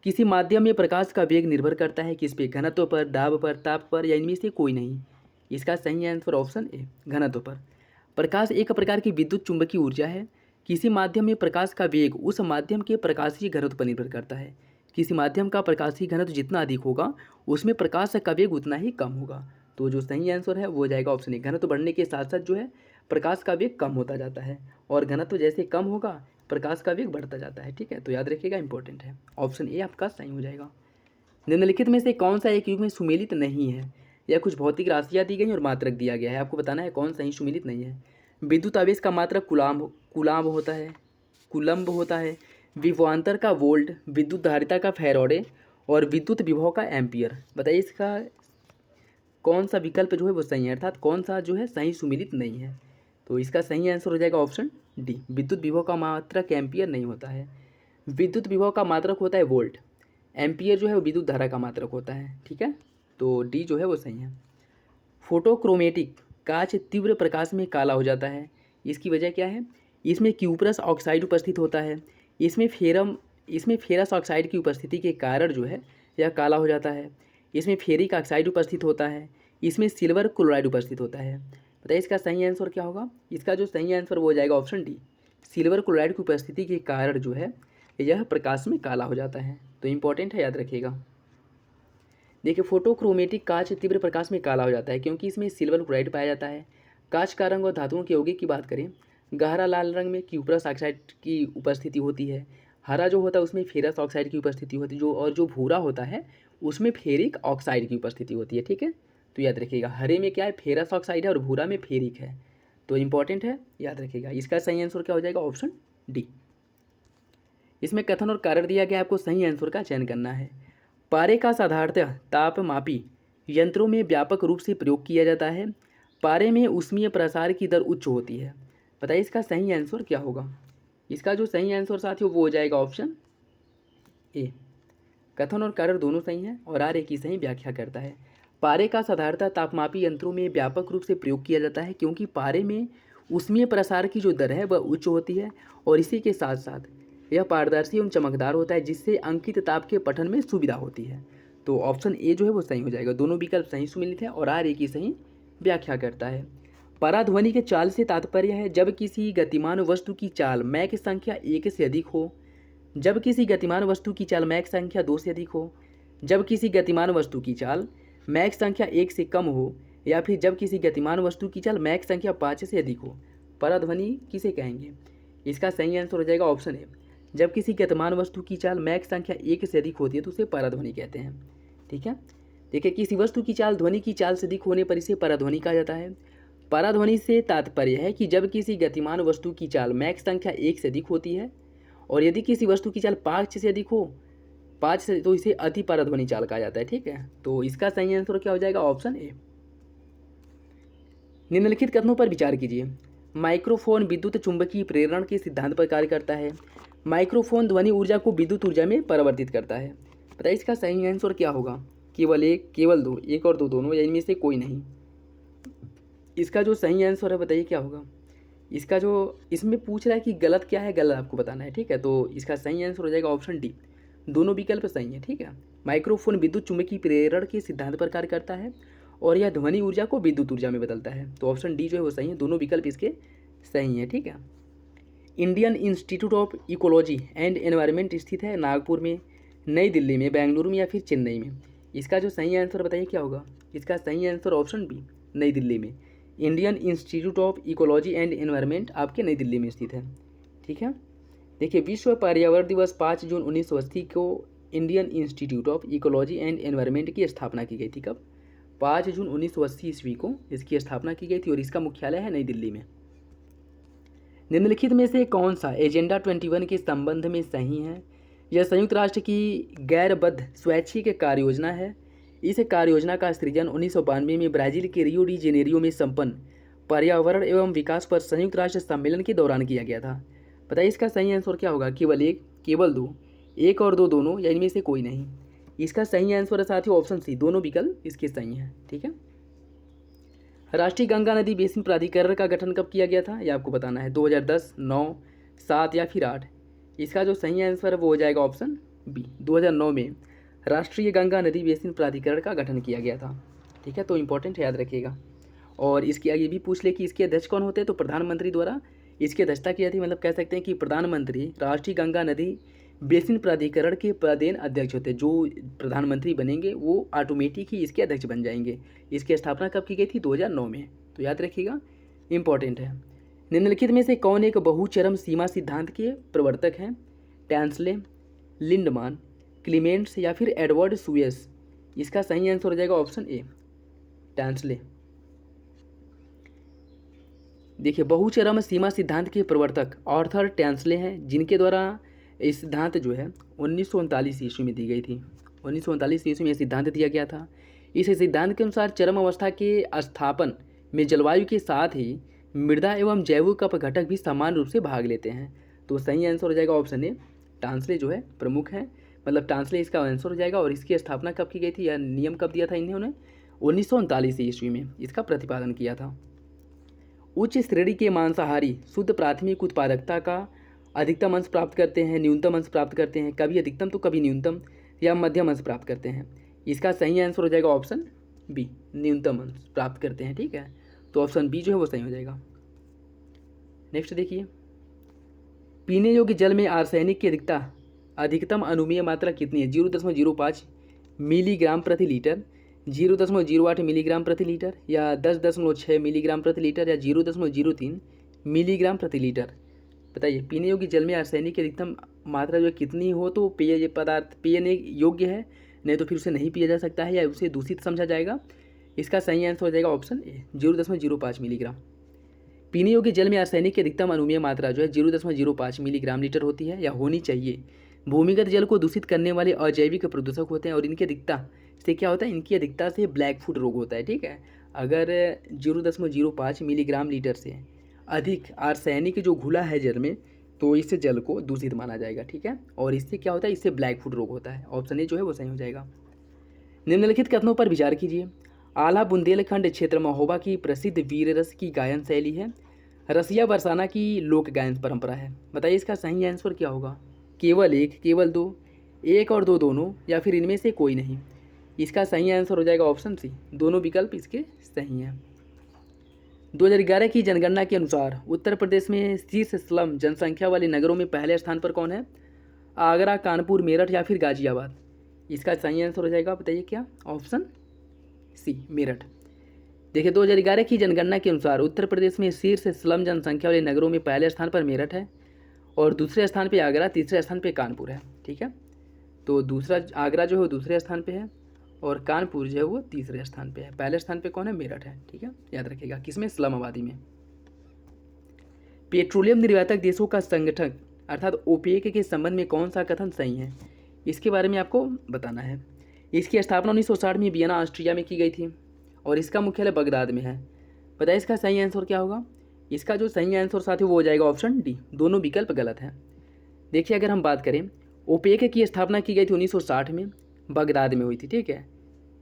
किसी माध्यम में प्रकाश का वेग निर्भर करता है किस पे? घनत्व पर, दाब पर, ताप पर, या इनमें से कोई नहीं। इसका सही आंसर ऑप्शन ए, घनत्व पर। प्रकाश एक प्रकार की विद्युत चुंबकीय ऊर्जा है। किसी माध्यम में प्रकाश का वेग उस माध्यम के प्रकाशीय घनत्व पर निर्भर करता है। किसी माध्यम का प्रकाशीय घनत्व जितना अधिक होगा उसमें प्रकाश का वेग उतना ही कम होगा। तो जो सही आंसर है वो हो जाएगा ऑप्शन ए, घनत्व बढ़ने के साथ साथ जो है प्रकाश का वेग कम होता जाता है, और घनत्व जैसे कम होगा प्रकाश का वेग बढ़ता जाता है। ठीक है, तो याद रखिएगा, इंपॉर्टेंट है। ऑप्शन ए आपका सही हो जाएगा। निम्नलिखित में से कौन सा एक युग में सुमेलित नहीं है? या कुछ भौतिक राशियाँ दी गई और मात्रक दिया गया है, आपको बताना है कौन सही सुमेलित नहीं है। विद्युत आवेश का मात्रक कुलाम्ब होता है, कुलम्ब होता है। विभवांतर का वोल्ट, विद्युत धारिता का फैराडे, और विद्युत विभव का एम्पियर। बताइए इसका कौन सा विकल्प जो है वो सही है, अर्थात कौन सा जो है सही सुमेलित नहीं है। तो इसका सही आंसर हो जाएगा ऑप्शन डी, विद्युत विभव का मात्रक एम्पियर नहीं होता है। विद्युत विभव का मात्रक होता है वोल्ट, एम्पियर जो है वो विद्युत धारा का मात्रक होता है। ठीक है, तो डी जो है वो सही है। फोटोक्रोमेटिक कांच तीव्र प्रकाश में काला हो जाता है, इसकी वजह क्या है? इसमें क्यूप्रस ऑक्साइड उपस्थित होता है। इसमें फेरस ऑक्साइड की उपस्थिति के कारण जो है यह काला हो जाता है। इसमें फेरिक ऑक्साइड उपस्थित होता है। इसमें सिल्वर क्लोराइड उपस्थित होता है। बताइए इसका सही आंसर क्या होगा। इसका जो सही आंसर वो हो जाएगा ऑप्शन डी, सिल्वर क्लोराइड की उपस्थिति के कारण जो है यह प्रकाश में काला हो जाता है। तो इंपॉर्टेंट है, याद रखिएगा। देखिए फोटोक्रोमेटिक कांच तीव्र प्रकाश में काला हो जाता है क्योंकि इसमें सिल्वर क्लोराइड पाया जाता है। कांच का रंग और धातुओं के यौगिक की बात करें, गहरा लाल रंग में क्यूप्रस ऑक्साइड की उपस्थिति होती है। हरा जो होता है उसमें फेरस ऑक्साइड की उपस्थिति होती है, जो भूरा होता है उसमें फेरिक ऑक्साइड की उपस्थिति होती है। ठीक है, तो याद रखिएगा हरे में क्या है, फेरस ऑक्साइड है और भूरा में फेरिक है, तो इंपॉर्टेंट है, याद रखिएगा। इसका सही आंसर क्या हो जाएगा, ऑप्शन डी। इसमें कथन और कारण दिया गया है, आपको सही आंसर का चयन करना है। पारे का साधारणतः तापमापी यंत्रों में व्यापक रूप से प्रयोग किया जाता है। पारे में ऊष्मीय प्रसार की दर उच्च होती है। बताइए इसका सही आंसर क्या होगा। इसका जो सही आंसर साथियों वो हो जाएगा ऑप्शन ए। कथन और कारण दोनों सही हैं और आर्य की सही व्याख्या करता है। पारे का साधारणतः तापमापी यंत्रों में व्यापक रूप से प्रयोग किया जाता है क्योंकि पारे में ऊष्मीय प्रसार की जो दर है वह उच्च होती है और इसी के साथ साथ यह पारदर्शी एवं चमकदार होता है जिससे अंकित ताप के पठन में सुविधा होती है। तो ऑप्शन ए जो है वो सही हो जाएगा। दोनों विकल्प सही सुमिलित है और आर्य की सही व्याख्या करता है। पराध्वनि के चाल से तात्पर्य है जब किसी गतिमान वस्तु की चाल मैक संख्या 1 से अधिक हो, जब किसी गतिमान वस्तु की चाल मैक संख्या 2 से अधिक हो, जब किसी गतिमान वस्तु की चाल मैक संख्या 1 से कम हो, या फिर जब किसी गतिमान वस्तु की चाल मैक संख्या 5 से अधिक हो। पराध्वनि किसे कहेंगे। इसका सही आंसर हो जाएगा ऑप्शन ए। जब किसी गतिमान वस्तु की चाल मैक संख्या 1 से अधिक होती है तो उसे पराध्वनि कहते हैं। ठीक है, देखिए किसी वस्तु की चाल ध्वनि की चाल से अधिक होने पर इसे पराध्वनि कहा जाता है। पराध्वनि से तात्पर्य है कि जब किसी गतिमान वस्तु की चाल मैक संख्या 1 से अधिक होती है और यदि किसी वस्तु की चाल 5 से अधिक हो, 5 से, तो इसे अति पराध्वनि चाल कहा जाता है। ठीक है, तो इसका सही आंसर क्या हो जाएगा, ऑप्शन ए। निम्नलिखित कथनों पर विचार कीजिए। माइक्रोफोन विद्युत चुंबकीय प्रेरण के सिद्धांत पर कार्य करता है। माइक्रोफोन ध्वनि ऊर्जा को विद्युत ऊर्जा में परिवर्तित करता है। बताइए इसका सही आंसर क्या होगा। केवल एक, केवल दो, एक और दो, दोनों या इनमें से कोई नहीं। इसका जो सही आंसर है बताइए क्या होगा। इसका जो इसमें पूछ रहा है कि गलत क्या है, गलत आपको बताना है। ठीक है, तो इसका सही आंसर हो जाएगा ऑप्शन डी। दोनों विकल्प सही है। ठीक है, माइक्रोफोन विद्युत चुंबकीय प्रेरण के सिद्धांत पर कार्य करता है और यह ध्वनि ऊर्जा को विद्युत ऊर्जा में बदलता है। तो ऑप्शन डी जो है वो सही है, दोनों विकल्प इसके सही है। ठीक है, Indian institute of ecology and environment स्थित है नागपुर में, नई दिल्ली में, बेंगलुरु में या फिर चेन्नई में। इसका जो सही आंसर बताइए क्या होगा। इसका सही आंसर ऑप्शन बी, नई दिल्ली में। Indian institute of ecology and environment आपके नई दिल्ली में स्थित है। ठीक है, देखिए विश्व पर्यावरण दिवस 5 जून 1980 को Indian institute of ecology and environment की स्थापना की गई थी। कब, 5 जून 1980 ईस्वी को इसकी स्थापना की गई थी और इसका मुख्यालय है नई दिल्ली में। निम्नलिखित में से कौन सा एजेंडा 21 के संबंध में सही है। यह संयुक्त राष्ट्र की गैरबद्ध स्वैच्छिक कार्य योजना है। इस कार्य योजना का सृजन 1992 में ब्राज़ील के रियो डी जेनेरियो में संपन्न पर्यावरण एवं विकास पर संयुक्त राष्ट्र सम्मेलन के दौरान किया गया था। बताइए इसका सही आंसर क्या होगा। केवल एक, केवल दो, एक और दो, दोनों या इनमें से कोई नहीं। इसका सही आंसर है साथियों ऑप्शन सी, दोनों विकल्प इसके सही हैं। ठीक है, राष्ट्रीय गंगा नदी बेसिन प्राधिकरण का गठन कब किया गया था, ये आपको बताना है। 2010, 9, 7 या फिर 8। इसका जो सही आंसर है वो हो जाएगा ऑप्शन बी, 2009 में राष्ट्रीय गंगा नदी बेसिन प्राधिकरण का गठन किया गया था। ठीक है, तो इंपॉर्टेंट है, याद रखिएगा। और इसके आगे भी पूछ ले कि इसके अध्यक्ष कौन होते हैं, तो प्रधानमंत्री द्वारा इसकी अध्यक्षता की जाती है। मतलब कह सकते हैं कि प्रधानमंत्री राष्ट्रीय गंगा नदी बेसिन प्राधिकरण के पदेन अध्यक्ष होते हैं। जो प्रधानमंत्री बनेंगे वो ऑटोमेटिक ही इसके अध्यक्ष बन जाएंगे। इसकी स्थापना कब की गई थी, 2009 में, तो याद रखिएगा, इंपॉर्टेंट है। निम्नलिखित में से कौन एक बहुचरम सीमा सिद्धांत के प्रवर्तक हैं। टैंसले, लिंडमान, क्लीमेंट्स या फिर एडवर्ड सुएस। इसका सही आंसर हो जाएगा ऑप्शन ए, टैंसले। देखिए बहुचरम सीमा सिद्धांत के प्रवर्तक आर्थर टैंसले हैं, जिनके द्वारा इस सिद्धांत जो है 1939 ईस्वी में दी गई थी। 1939 ईस्वी में सिद्धांत दिया गया था। इस सिद्धांत के अनुसार चरम अवस्था के स्थापन में जलवायु के साथ ही मृदा एवं जैविक घटक भी समान रूप से भाग लेते हैं। तो सही आंसर हो जाएगा ऑप्शन ए, टांसले जो है प्रमुख है, मतलब टांसले इसका आंसर हो जाएगा। और इसकी स्थापना कब की गई थी, यह नियम कब दिया था इन्होंने, 1939 ईस्वी में इसका प्रतिपादन किया था। उच्च श्रेणी के मांसाहारी शुद्ध प्राथमिक उत्पादकता का अधिकतम अंश प्राप्त करते हैं, न्यूनतम अंश प्राप्त करते हैं, कभी अधिकतम तो कभी न्यूनतम, या मध्यम अंश प्राप्त करते हैं। इसका सही आंसर हो जाएगा ऑप्शन बी, न्यूनतम अंश प्राप्त करते हैं। ठीक है, तो ऑप्शन बी जो है वो सही हो जाएगा। नेक्स्ट देखिए, पीने योग्य जल में आर्सेनिक की अधिकतम अनुमेय मात्रा कितनी है। 0.05 मिलीग्राम प्रति लीटर, 0.08 मिलीग्राम प्रति लीटर, या 10.6 मिलीग्राम प्रति लीटर, या 0.03 मिलीग्राम प्रति लीटर। बताइए पीने योग्य जल में आर्सेनिक की अधिकतम मात्रा जो कितनी हो तो पेय पदार्थ पीने योग्य है, नहीं तो फिर उसे नहीं पिया जा सकता है या उसे दूषित समझा जाएगा। इसका सही आंसर हो जाएगा ऑप्शन ए 0.05 मिलीग्राम। पीने योग्य जल में आर्सेनिक की अधिकतम अनुमेय मात्रा जो है 0.05 मिलीग्राम लीटर होती है या होनी चाहिए। भूमिगत जल को दूषित करने वाले अजैविक प्रदूषक होते हैं और इनकी अधिकता से क्या होता है, इनकी अधिकता से ब्लैक फुट रोग होता है। ठीक है, अगर 0.05 मिलीग्राम लीटर से अधिक आर्सेनिक जो घुला है जल में तो इससे जल को दूषित माना जाएगा। ठीक है, और इससे क्या होता है, इससे ब्लैक फुट रोग होता है। ऑप्शन ए जो है वो सही हो जाएगा। निम्नलिखित कथनों पर विचार कीजिए। आला बुंदेलखंड क्षेत्र महोबा की प्रसिद्ध वीर रस की गायन शैली है, रसिया बरसाना की लोक गायन परंपरा है। बताइए इसका सही आंसर क्या होगा। केवल एक, केवल दो, एक और दो दोनों, या फिर इनमें से कोई नहीं। इसका सही आंसर हो जाएगा ऑप्शन सी, दोनों विकल्प इसके सही हैं। 2011 की जनगणना के अनुसार उत्तर प्रदेश में शीर्ष स्लम जनसंख्या वाले नगरों में पहले स्थान पर कौन है। आगरा, कानपुर, मेरठ या फिर गाजियाबाद। इसका सही आंसर हो जाएगा, बताइए क्या, ऑप्शन सी मेरठ। देखिए 2011 की जनगणना के अनुसार उत्तर प्रदेश में शीर्ष स्लम जनसंख्या वाले नगरों में पहले स्थान पर मेरठ है और दूसरे स्थान पे आगरा, तीसरे स्थान पे कानपुर है। ठीक है, तो दूसरा आगरा जो है वो दूसरे स्थान पे है और कानपुर जो है वो तीसरे स्थान पे है। पहले स्थान पे कौन है, मेरठ है। ठीक है, याद रखिएगा, किसमें, इस्लाम आबादी में। पेट्रोलियम निर्यातक देशों का संगठन अर्थात ओपेक के संबंध में कौन सा कथन सही है, इसके बारे में आपको बताना है। इसकी स्थापना 1960 में वियना ऑस्ट्रिया में की गई थी और इसका मुख्यालय बगदाद में है। बताइए इसका सही आंसर क्या होगा। इसका जो सही आंसर साथियों वो हो जाएगा ऑप्शन डी, दोनों विकल्प गलत हैं। देखिए अगर हम बात करें, ओपेक की स्थापना की गई थी 1960 में, बगदाद में हुई थी। ठीक है,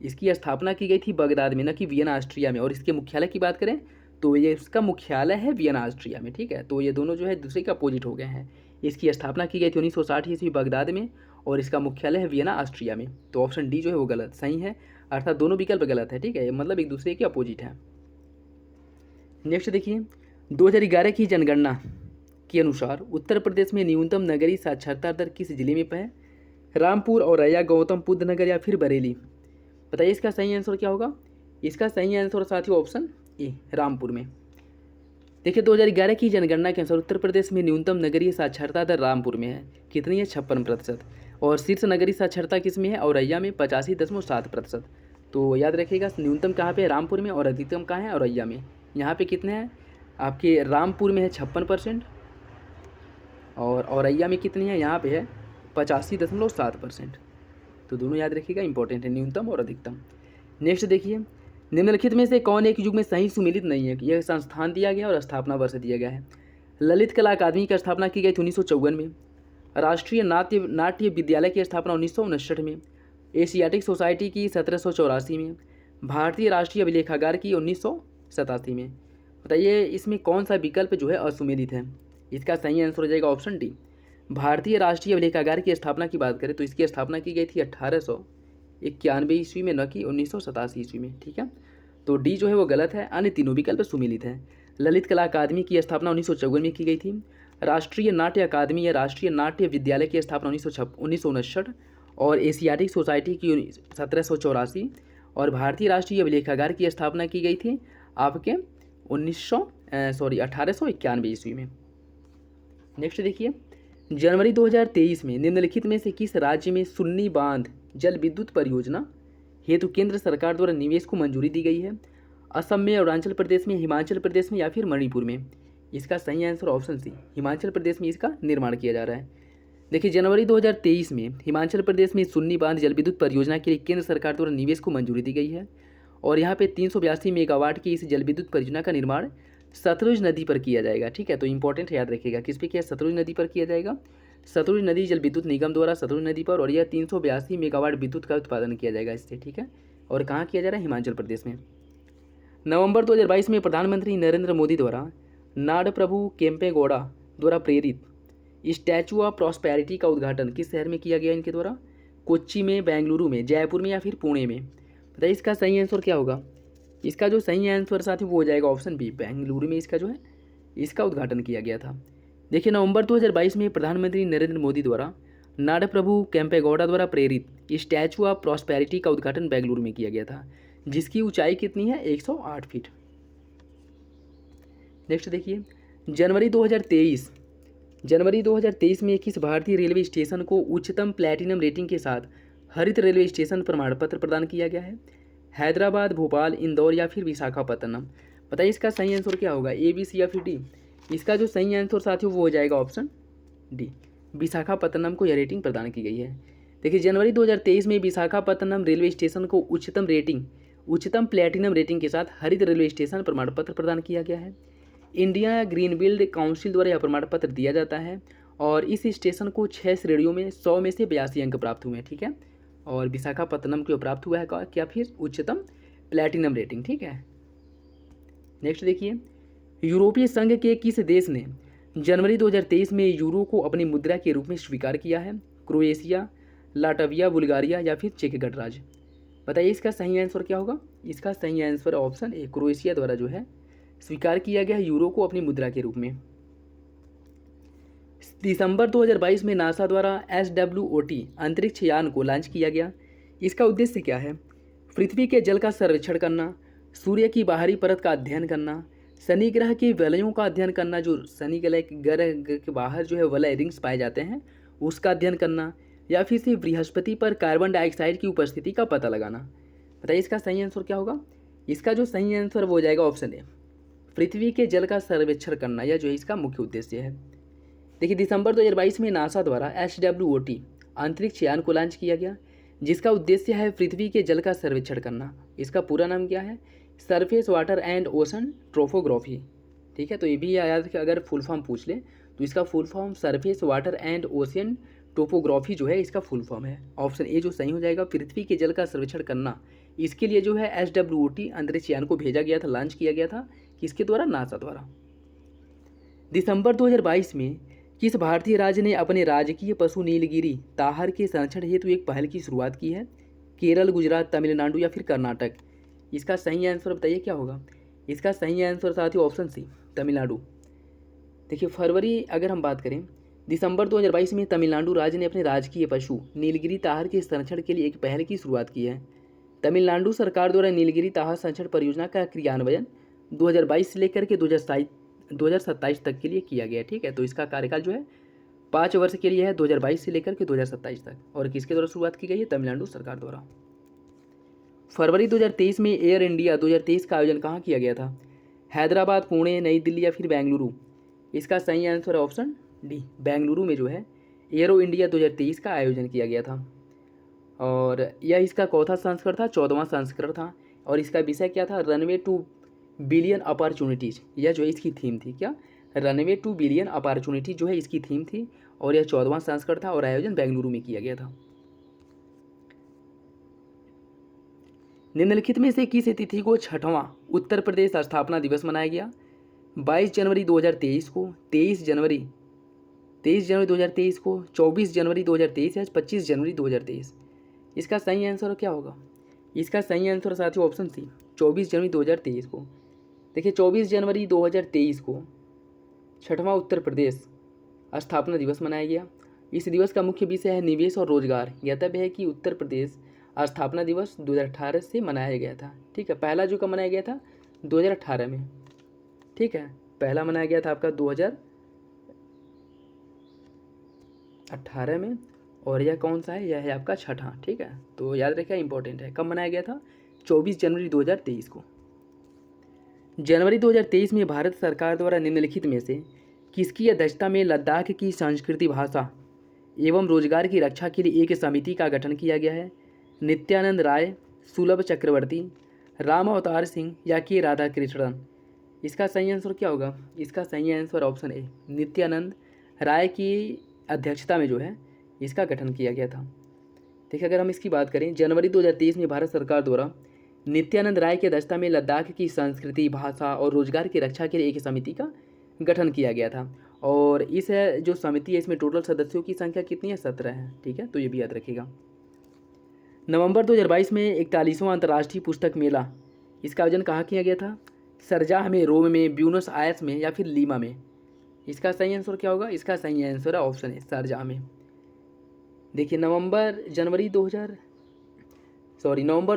इसकी स्थापना की गई थी बगदाद में, न कि वियना ऑस्ट्रिया में। और इसके मुख्यालय की बात करें तो ये इसका मुख्यालय है वियना ऑस्ट्रिया में। ठीक है, तो ये दोनों जो है दूसरे के अपोजिट हो गए हैं। इसकी स्थापना की गई थी 1960 ईस्वी बगदाद में और इसका मुख्यालय है वियना ऑस्ट्रिया में। तो ऑप्शन डी जो है वो गलत सही है, अर्थात दोनों विकल्प गलत है। ठीक है, मतलब एक दूसरे के अपोजिट है। नेक्स्ट देखिए, 2011 की जनगणना के अनुसार उत्तर प्रदेश में न्यूनतम नगरीय साक्षरता दर किस जिले में है। रामपुर, औरैया, गौतम बुद्ध नगर या फिर बरेली। बताइए इसका सही आंसर क्या होगा। इसका सही आंसर साथियों ऑप्शन ए, रामपुर में। देखिए 2011 की जनगणना के अनुसार उत्तर प्रदेश में न्यूनतम नगरीय साक्षरता दर रामपुर में है, कितनी है, 56%। और शीर्ष नगरीय साक्षरता किस में है, औरैया में 85.7%। तो याद रखिएगा न्यूनतम कहाँ पे है, रामपुर में, और अधिकतम कहाँ है, औरैया में। यहाँ पे कितने हैं आपके, रामपुर में है 56% और औरैया में कितनी है, यहाँ पे है 85.7%। तो दोनों याद रखिएगा, इंपॉर्टेंट है, न्यूनतम और अधिकतम। नेक्स्ट देखिए, निम्नलिखित में से कौन एक युग में सही सुमेलित नहीं है। यह संस्थान दिया गया और स्थापना वर्ष दिया गया है। ललित कला अकादमी की स्थापना की गई थी 1954 में। राष्ट्रीय नाट्य विद्यालय की स्थापना 1959 में। एशियाटिक सोसाइटी की 1784 में। भारतीय राष्ट्रीय अभिलेखागार की 1987 में। बताइए इसमें कौन सा विकल्प जो है असुमेलित है। इसका सही आंसर हो जाएगा ऑप्शन डी, भारतीय राष्ट्रीय अभिलेखागार की स्थापना की बात करें तो इसकी स्थापना की गई थी 1891 ईस्वी में, न कि 1987 ईस्वी में। ठीक है, तो डी जो है वो गलत है, अन्य तीनों विकल्प सुमेलित है। ललित कला अकादमी की स्थापना 1954 में की गई थी। राष्ट्रीय नाट्य अकादमी या राष्ट्रीय नाट्य विद्यालय की स्थापना 1959 और एशियाटिक सोसाइटी की 1784 और भारतीय राष्ट्रीय अभिलेखागार की स्थापना की गई थी आपके 1891 ईस्वी में। नेक्स्ट देखिए, जनवरी 2023 में निम्नलिखित में से किस राज्य में सुन्नी बांध जल विद्युत परियोजना हेतु केंद्र सरकार द्वारा निवेश को मंजूरी दी गई है। असम में, अरुणाचल प्रदेश में, हिमाचल प्रदेश में या फिर मणिपुर में। इसका सही answer option C, Himachal Pradesh में इसका निर्माण किया जा रहा है। देखिए जनवरी 2023 में हिमाचल प्रदेश में सुन्नी बांध जल विद्युत परियोजना के लिए केंद्र सरकार द्वारा निवेश को मंजूरी दी गई है और यहाँ पे 382 मेगावाट की इस जल विद्युत परियोजना का निर्माण सतलुज नदी पर किया जाएगा। ठीक है, तो इंपॉर्टेंट है, याद रखिएगा किस पे किया, सतलुज नदी पर किया जाएगा। सतलुज नदी जल विद्युत निगम द्वारा सतलुज नदी पर, और यह 382 मेगावाट विद्युत का उत्पादन किया जाएगा इससे। ठीक है, और कहाँ किया जा रहा है, हिमाचल प्रदेश में। नवंबर 2022 में प्रधानमंत्री नरेंद्र मोदी द्वारा नाडप्रभु केम्पेगौड़ा द्वारा प्रेरित स्टैचू ऑफ प्रॉस्पेरिटी का उद्घाटन किस शहर में किया गया इनके द्वारा। कोच्चि में, बेंगलुरु में, जयपुर में या फिर पुणे में। बताइए इसका सही आंसर क्या होगा। इसका जो सही आंसर साथी वो हो जाएगा ऑप्शन बी, बेंगलुरु में इसका जो है इसका उद्घाटन किया गया था। देखिए नवंबर 2022 में प्रधानमंत्री नरेंद्र मोदी द्वारा नाडप्रभु केम्पेगौड़ा द्वारा प्रेरित स्टैचू ऑफ प्रॉस्पेरिटी का उद्घाटन बेंगलुरु में किया गया था, जिसकी ऊंचाई कितनी है? 108 फीट। नेक्स्ट देखिए, जनवरी 2023 में किस भारतीय रेलवे स्टेशन को उच्चतम प्लैटिनम रेटिंग के साथ हरित रेलवे स्टेशन प्रमाण पत्र प्रदान किया गया है? हैदराबाद, भोपाल, इंदौर या फिर विशाखापत्तनम? बताइए इसका सही आंसर क्या होगा, ए, बी, सी या फिर डी? इसका जो सही आंसर साथियों वो हो जाएगा ऑप्शन डी, विशाखापत्तनम को यह रेटिंग प्रदान की गई है। देखिए, जनवरी 2023 में विशाखापत्तनम रेलवे स्टेशन को उच्चतम प्लैटिनम रेटिंग के साथ हरित रेलवे स्टेशन प्रमाण पत्र प्रदान किया गया है। इंडिया ग्रीनफील्ड काउंसिल द्वारा यह प्रमाण पत्र दिया जाता है और इस स्टेशन को 6 श्रेणियों में 100 में से 82 अंक प्राप्त हुए हैं। ठीक है, और विशाखापत्तनम को प्राप्त हुआ है क्या? फिर उच्चतम प्लैटिनम रेटिंग। ठीक है, नेक्स्ट देखिए, यूरोपीय संघ के किस देश ने जनवरी 2023 में यूरो को अपनी मुद्रा के रूप में स्वीकार किया है? क्रोएशिया, लाटविया, बुल्गारिया या फिर चेक गणराज्य? बताइए इसका सही आंसर क्या होगा? इसका सही आंसर ऑप्शन ए, क्रोएशिया द्वारा जो है स्वीकार किया गया यूरो को अपनी मुद्रा के रूप में। दिसंबर 2022 में नासा द्वारा SWOT अंतरिक्ष यान को लॉन्च किया गया। इसका उद्देश्य क्या है? पृथ्वी के जल का सर्वेक्षण करना, सूर्य की बाहरी परत का अध्ययन करना, शनि ग्रह के वलयों का अध्ययन करना, जो शनि ग्रह के बाहर जो है वलय रिंग्स पाए जाते हैं उसका अध्ययन करना, या फिर से बृहस्पति पर कार्बन डाइऑक्साइड की उपस्थिति का पता लगाना। बताइए इसका सही आंसर क्या होगा? इसका जो सही आंसर वो हो जाएगा ऑप्शन ए, पृथ्वी के जल का सर्वेक्षण करना, यह जो है इसका मुख्य उद्देश्य है। देखिए, दिसंबर 2022 में नासा द्वारा SWOT अंतरिक्ष यान को लॉन्च किया गया, जिसका उद्देश्य है पृथ्वी के जल का सर्वेक्षण करना। इसका पूरा नाम क्या है? Surface water and ocean topography. ठीक है, तो ये भी याद रखें, अगर फुल फॉर्म पूछ ले तो इसका full form surface water and ocean topography जो है इसका फुल फॉर्म है। ऑप्शन ए जो सही हो जाएगा, पृथ्वी के जल का सर्वेक्षण करना। इसके लिए जो है SWOT अंतरिक्ष यान को भेजा गया था, लॉन्च किया गया था, किसके द्वारा? नासा द्वारा। दिसंबर 2022 में किस भारतीय राज्य ने अपने राजकीय पशु नीलगिरी ताहर के संरक्षण हेतु एक पहल की शुरुआत की है? केरल, गुजरात, तमिलनाडु या फिर कर्नाटक? इसका सही आंसर बताइए क्या होगा? इसका सही आंसर साथियों ऑप्शन सी, तमिलनाडु। देखिए, फरवरी अगर हम बात करें, दिसंबर 2022 में तमिलनाडु राज्य ने अपने राजकीय पशु नीलगिरी ताहर के संरक्षण के लिए एक पहल की शुरुआत की है। तमिलनाडु सरकार द्वारा नीलगिरी ताहर संरक्षण परियोजना का क्रियान्वयन 2022 से लेकर के 2027 तक के लिए किया गया। ठीक है, तो इसका कार्यकाल जो है 5 वर्ष के लिए है, 2022 से लेकर के 2027 तक। और किसके द्वारा शुरुआत की गई है? तमिलनाडु सरकार द्वारा। फरवरी 2023 में एयर इंडिया 2023 का आयोजन कहाँ किया गया था? हैदराबाद, पुणे, नई दिल्ली या फिर बेंगलुरु? इसका सही आंसर है ऑप्शन डी, बेंगलुरु में जो है एरो इंडिया 2023 का आयोजन किया गया था। और यह इसका चौथा संस्करण था, 14वां संस्करण था। और इसका विषय क्या था? Runway two billion opportunities. यह जो है इसकी थीम थी, क्या? रनवे टू बिलियन अपॉर्चुनिटी जो है इसकी थीम थी। और यह 14वां संस्करण था और आयोजन बेंगलुरु में किया गया था। निम्नलिखित में से किस तिथि को 6वां उत्तर प्रदेश स्थापना दिवस मनाया गया? 22 जनवरी 2023 को, 23 जनवरी 2023 को, 24 जनवरी 2023 या 25 जनवरी 2023? इसका सही आंसर क्या होगा? इसका सही आंसर साथियों ऑप्शन सी, 24 जनवरी 2023 को। देखिए, 24 जनवरी 2023 को 6वां उत्तर प्रदेश स्थापना दिवस मनाया गया। इस दिवस का मुख्य विषय है निवेश और रोजगार। ज्ञातव्य है कि उत्तर प्रदेश स्थापना दिवस 2018 से मनाया गया था। ठीक है, पहला जो कब मनाया गया था? 2018 में। ठीक है, पहला मनाया गया था आपका 2018 में। और यह कौन सा है? यह है आपका 6वां। ठीक है, तो याद रखिए, इंपॉर्टेंट है। कब मनाया गया था? 24 जनवरी 2023 को। जनवरी 2023 में भारत सरकार द्वारा निम्नलिखित में से किसकी अध्यक्षता में लद्दाख की संस्कृति, भाषा एवं रोजगार की रक्षा के लिए एक समिति का गठन किया गया है? नित्यानंद राय, सुलभ चक्रवर्ती, राम अवतार सिंह या के राधाकृष्णन? इसका सही आंसर क्या होगा? इसका सही answer option A, Nityanand Rai की अध्यक्षता में जो है इसका गठन किया गया था। देखिए, अगर हम इसकी बात करें, जनवरी 2023 में भारत सरकार द्वारा नित्यानंद राय की अध्यक्षता में लद्दाख की संस्कृति, भाषा और रोजगार की रक्षा के लिए एक समिति का गठन किया गया था। और इस जो समिति है इसमें टोटल सदस्यों की संख्या कितनी है? 17 है। ठीक है, तो ये भी याद रखिएगा। नवंबर 2022 में 41वां अंतर्राष्ट्रीय पुस्तक मेला, इसका आयोजन कहाँ किया गया था? सरजाह में, रोम में, ब्यूनस आयर्स में या फिर लीमा में? इसका सही आंसर क्या होगा? इसका सही आंसर है ऑप्शन है, सरजाह में। देखिए नवंबर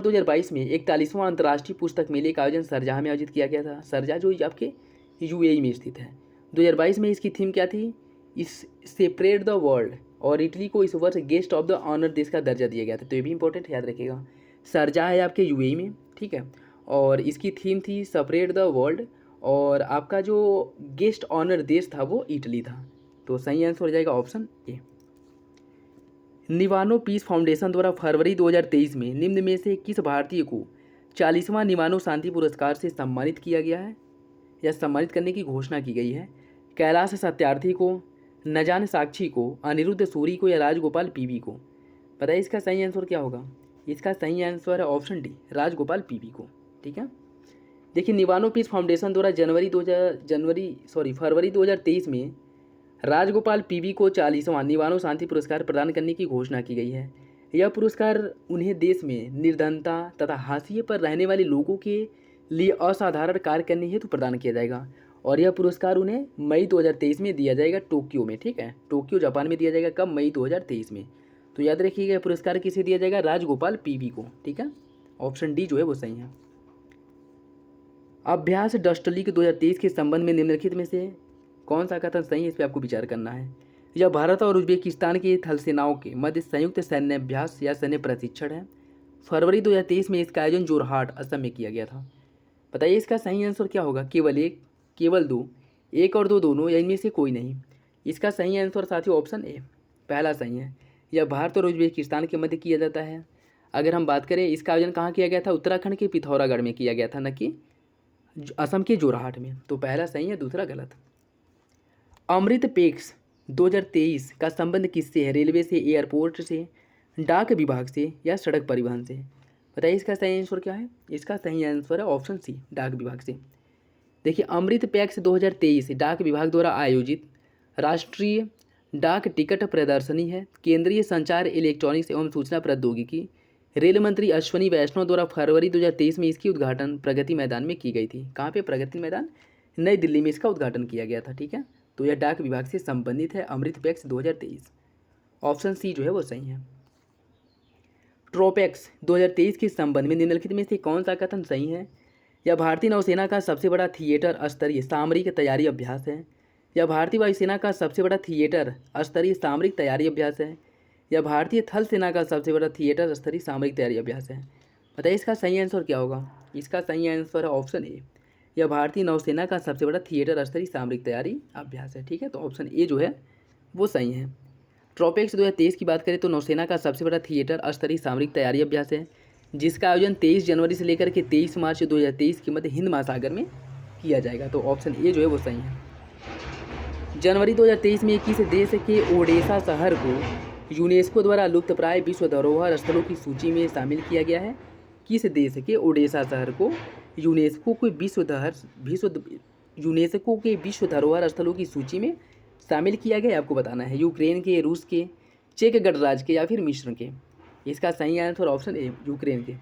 2022 में 41वां अंतर्राष्ट्रीय पुस्तक मेले का आयोजन शारजाह में आयोजित किया गया था। शारजाह जो आपके यूएई में स्थित है। 2022 में इसकी थीम क्या थी? इस सेपरेट द वर्ल्ड, और इटली को इस वर्ष गेस्ट ऑफ द ऑनर देश का दर्जा दिया गया था। तो ये भी इंपॉर्टेंट याद रखिएगा। शारजाह है आपके यूएई में, ठीक है, और इसकी थीम थी सेपरेट द वर्ल्ड, और आपका जो गेस्ट ऑनर देश था वो इटली था। तो सही आंसर हो जाएगा option A. Niwano peace foundation द्वारा फरवरी 2023 में निम्न में से किस भारतीय को 40वां निवानो शांति पुरस्कार से सम्मानित किया गया है या सम्मानित करने की घोषणा की गई है? कैलाश सत्यार्थी को, नजान साक्षी को, अनिरुद्ध सूरी को या राजगोपाल पीवी को? पता है इसका सही आंसर क्या होगा? इसका सही आंसर है ऑप्शन डी, राजगोपाल पीवी को। ठीक है, देखिए निवानो पीस फाउंडेशन द्वारा फरवरी 2023 में राजगोपाल पीवी को 40वां निवानो शांति पुरस्कार प्रदान करने की घोषणा की गई है। यह पुरस्कार उन्हें देश में निर्धनता तथा हाशिए पर रहने वाले लोगों के लिए असाधारण कार्य करने हेतु प्रदान किया जाएगा, और यह पुरस्कार उन्हें मई 2023 में दिया जाएगा टोक्यो में। ठीक है, टोक्यो जापान में दिया जाएगा। कब? मई 2023 में। तो याद रखिएगा यह पुरस्कार किसे दिया जाएगा? राजगोपाल पीवी को। ठीक है, ऑप्शन डी जो है वो सही है। अभ्यास डस्ट लीग 2023 के संबंध में निम्नलिखित में से कौन सा कथन सही है? इस पर आपको विचार करना है। यह भारत और उज्बेकिस्तान की थल सेनाओं के मध्य संयुक्त सैन्य अभ्यास या सैन्य प्रशिक्षण है। फरवरी 2023 में इसका आयोजन जोरहाट, असम में किया गया था। बताइए इसका सही आंसर क्या होगा? केवल एक, केवल दो, एक और दो दोनों, या इनमें से कोई नहीं? इसका सही आंसर साथियों ऑप्शन ए, पहला सही है। यह भारत और उज्बेकिस्तान के मध्य किया जाता है। अगर हम बात करें इसका आयोजन कहाँ किया गया था? उत्तराखंड के पिथौरागढ़ में किया गया था, न कि असम के जोरहाट में। तो पहला सही है, दूसरा गलत। अमृत पैक्स 2023 का संबंध किससे है? रेलवे से, एयरपोर्ट से, डाक विभाग से या सड़क परिवहन से? बताइए इसका सही आंसर क्या है? इसका सही आंसर है ऑप्शन सी, डाक विभाग से। देखिए अमृत पैक्स 2023 डाक विभाग द्वारा आयोजित राष्ट्रीय डाक टिकट प्रदर्शनी है। केंद्रीय संचार, इलेक्ट्रॉनिक्स एवं सूचना प्रौद्योगिकी रेल मंत्री अश्विनी वैष्णव द्वारा फरवरी 2023 में इसकी उद्घाटन प्रगति मैदान में की गई थी। कहाँ पे? प्रगति मैदान, नई दिल्ली में इसका उद्घाटन किया गया था। ठीक है, तो यह डाक विभाग से संबंधित है, अमृत पैक्स 2023। ऑप्शन सी जो है वो सही है। ट्रोपैक्स 2023 के संबंध में निम्नलिखित में से कौन सा कथन सही है? यह भारतीय नौसेना का सबसे बड़ा थिएटर स्तरीय सामरिक तैयारी अभ्यास है। यह भारतीय वायुसेना का सबसे बड़ा थिएटर स्तरीय सामरिक तैयारी अभ्यास है। यह भारतीय थल सेना का सबसे बड़ा थिएटर स्तरीय सामरिक तैयारी अभ्यास है। बताइए इसका सही आंसर क्या होगा? इसका सही आंसर है ऑप्शन ए, यह भारतीय नौसेना का सबसे बड़ा थिएटर स्तरीय सामरिक तैयारी अभ्यास है। ठीक है, तो ऑप्शन ए जो है वो सही है। ट्रोपैक्स 2023 की बात करें तो नौसेना का सबसे बड़ा थिएटर स्तरीय सामरिक तैयारी अभ्यास है, जिसका आयोजन 23 जनवरी से लेकर के 23 मार्च 2023 के मध्य हिंद महासागर में किया जाएगा। तो ऑप्शन ए जो है वो सही है। जनवरी 2023 में किस देश के ओडेसा शहर को यूनेस्को द्वारा लुप्तप्राय विश्व धरोहर स्थलों की सूची में शामिल किया गया है? किस देश के ओडेसा शहर को यूनेस्को के विश्व धरोहर स्थलों की सूची में शामिल किया गया है? आपको बताना है। यूक्रेन के, रूस के, चेक गणराज्य के या फिर मिस्र के? इसका सही आंसर ऑप्शन ए, यूक्रेन के।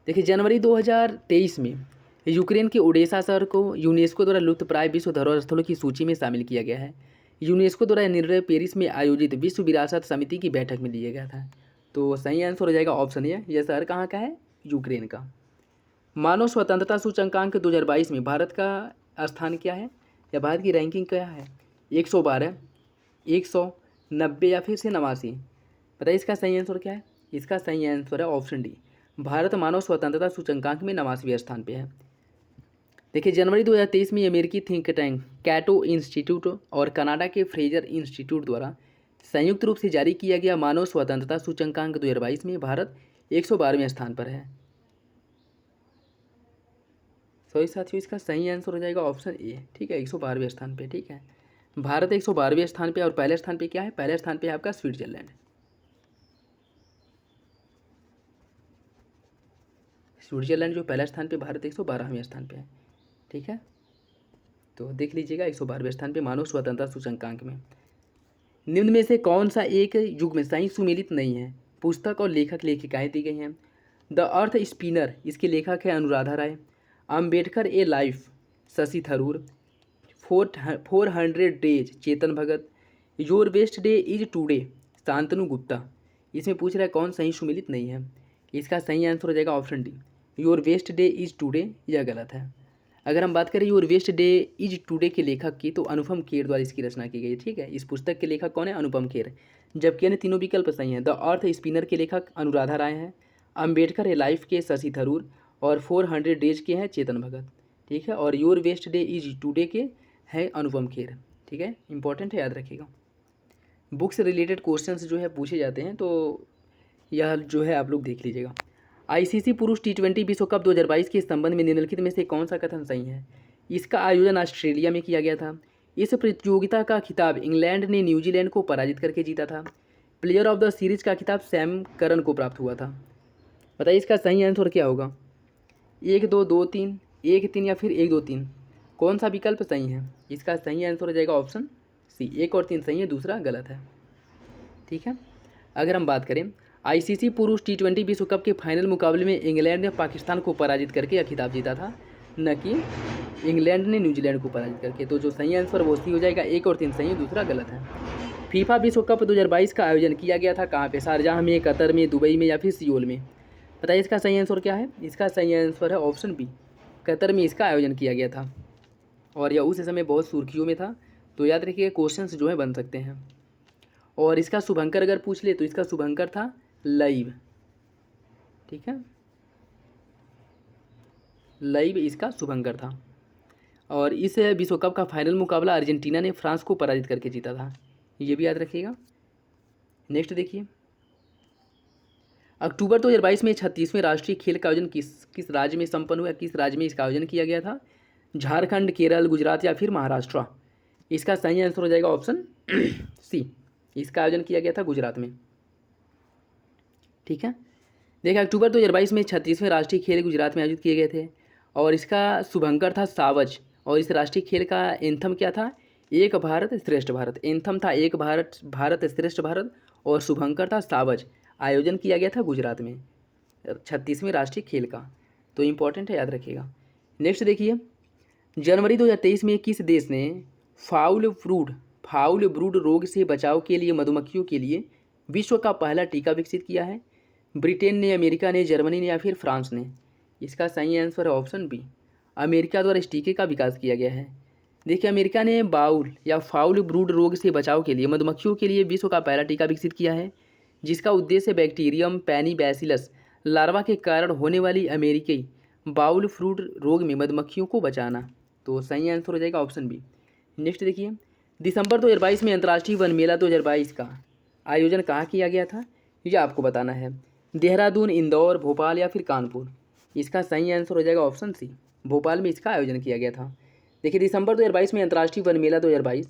देखिए जनवरी 2023 में यूक्रेन के ओडेसा शहर को यूनेस्को द्वारा लुप्तप्राय विश्व धरोहर स्थलों की सूची में शामिल किया गया है। यूनेस्को द्वारा निर्णय पेरिस में आयोजित विश्व विरासत समिति की बैठक में लिया गया था। तो सही आंसर हो जाएगा ऑप्शन ए, यह शहर कहाँ का है? यूक्रेन का। मानव स्वतंत्रता सूचकांक 2022 में भारत का स्थान क्या है, या भारत की रैंकिंग क्या है? 112, 190 या फिर से 89? बताइए इसका सही आंसर क्या है? इसका सही आंसर है ऑप्शन डी, भारत मानव स्वतंत्रता सूचकांक में 89वें स्थान पे है। देखिए जनवरी 2023 में अमेरिकी थिंक टैंक कैटो इंस्टीट्यूट और कनाडा के फ्रेजर इंस्टीट्यूट द्वारा संयुक्त रूप से जारी किया गया मानव स्वतंत्रता सूचकांक 2022 में भारत 112वें स्थान पर है। सॉरी साथियों, इसका सही आंसर हो जाएगा ऑप्शन ए। ठीक है, 112वें स्थान पे। ठीक है, भारत 112वें स्थान पे, और पहले स्थान पे क्या है? पहले स्थान पे है आपका स्विट्जरलैंड। स्विट्जरलैंड जो पहला स्थान पे, भारत 112वें स्थान पे है। ठीक है, तो देख लीजिएगा 112वें स्थान पे मानव स्वतंत्रता सूचकांक में। निम्न में से कौन सा एक युग में सही सुमेलित नहीं है? पुस्तक और लेखक लेखिकाएँ दी गई हैं। द अर्थ स्पिनर, इसके लेखक है Anuradha Roy. Ambedkar a life, Shashi Tharoor. 400 days, Chetan Bhagat. Your best day is today, Shantanu Gupta. इसमें पूछ रहा है कौन सही सुमिलित नहीं है। इसका सही आंसर हो जाएगा option D, your best day is today. यह गलत है। अगर हम बात करें your best day is today के लेखक की, तो अनुपम खेर द्वारा इसकी रचना की गई। ठीक है, इस पुस्तक के लेखक कौन है? अनुपम खेर। जबकि अन्य तीनों विकल्प सही हैं। द अर्थ स्पिनर के लेखक अनुराधा राय हैं। अम्बेडकर ए लाइफ के शशि थरूर। और 400 डेज के हैं चेतन भगत। ठीक है, और your best day is today के हैं अनुपम खेर। ठीक है, इंपॉर्टेंट है, याद रखिएगा। बुक से रिलेटेड क्वेश्चंस जो है पूछे जाते हैं, तो यह जो है आप लोग देख लीजिएगा। आईसीसी पुरुष T20 विश्व कप 2022 के संबंध में निम्नलिखित में से कौन सा कथन सही है? इसका आयोजन ऑस्ट्रेलिया में किया गया था। इस प्रतियोगिता का खिताब इंग्लैंड ने न्यूजीलैंड को पराजित करके जीता था। प्लेयर ऑफ द सीरीज का खिताब सैम करन को प्राप्त हुआ था। बताइए इसका सही आंसर क्या होगा? 1 2 2 3, 1 3 या फिर 1 2 3, कौन सा विकल्प सही है? इसका सही आंसर हो जाएगा ऑप्शन सी, 1 और 3 सही है, दूसरा गलत है। ठीक है, अगर हम बात करें आईसीसी पुरुष T20 विश्व कप के फाइनल मुकाबले में इंग्लैंड ने पाकिस्तान को पराजित करके यह खिताब जीता था, न कि इंग्लैंड ने न्यूजीलैंड को पराजित करके। तो जो सही आंसर वो सी हो जाएगा, 1 और 3 सही है, दूसरा गलत है। फीफा विश्व कप 2022 का आयोजन किया गया था कहाँ पे? शारजाह में, कतर में, दुबई में या फिर सियोल में? बताइए इसका सही आंसर क्या है? इसका सही आंसर है ऑप्शन बी, कतर में इसका आयोजन किया गया था। और यह उस समय बहुत सुर्खियों में था, तो याद रखिए क्वेश्चंस जो है बन सकते हैं। और इसका शुभंकर अगर पूछ ले तो इसका शुभंकर था लाइव। ठीक है, लाइव इसका शुभंकर था। और इस विश्व कप का फाइनल मुकाबला अर्जेंटीना ने फ्रांस को पराजित करके जीता था, ये भी याद रखिएगा। नेक्स्ट देखिए, अक्टूबर 2022 में 36वें राष्ट्रीय खेल का आयोजन किस राज्य में संपन्न हुआ? किस राज्य में इसका आयोजन किया गया था? झारखंड, केरल, गुजरात या फिर महाराष्ट्र? इसका सही आंसर हो जाएगा ऑप्शन सी, इसका आयोजन किया गया था गुजरात में। ठीक है, देखिए अक्टूबर 2022 में 36वें राष्ट्रीय खेल गुजरात में आयोजित किए गए थे। और इसका शुभंकर था सावज। और इस राष्ट्रीय खेल का एंथम क्या था? एक भारत श्रेष्ठ भारत। एंथम था एक भारत, भारत श्रेष्ठ भारत, और शुभंकर था सावज। आयोजन किया गया था गुजरात में 36वें राष्ट्रीय खेल का। तो इम्पॉर्टेंट है, याद रखिएगा। नेक्स्ट देखिए, जनवरी 2023 में किस देश ने फाउल ब्रूड रोग से बचाव के लिए मधुमक्खियों के लिए विश्व का पहला टीका विकसित किया है? ब्रिटेन ने, अमेरिका ने, जर्मनी ने या फिर फ्रांस ने? इसका सही आंसर है ऑप्शन बी, अमेरिका द्वारा इस टीके का विकास किया गया है। देखिए अमेरिका ने फाउल ब्रूड रोग से बचाव के लिए मधुमक्खियों के लिए विश्व का पहला टीका विकसित किया है, जिसका उद्देश्य बैक्टीरियम पेनिबैसिलस लार्वा के कारण होने वाली अमेरिकी बाउल फ्रूट रोग में मधुमक्खियों को बचाना। तो सही आंसर हो जाएगा ऑप्शन बी। नेक्स्ट देखिए, दिसंबर 2022 में अंतर्राष्ट्रीय वन मेला 2022 का आयोजन कहाँ किया गया था? यह आपको बताना है। देहरादून, इंदौर, भोपाल या फिर कानपुर? इसका सही आंसर हो जाएगा ऑप्शन सी, भोपाल में इसका आयोजन किया गया था। देखिए दिसंबर 2022 में अंतर्राष्ट्रीय वन मेला 2022,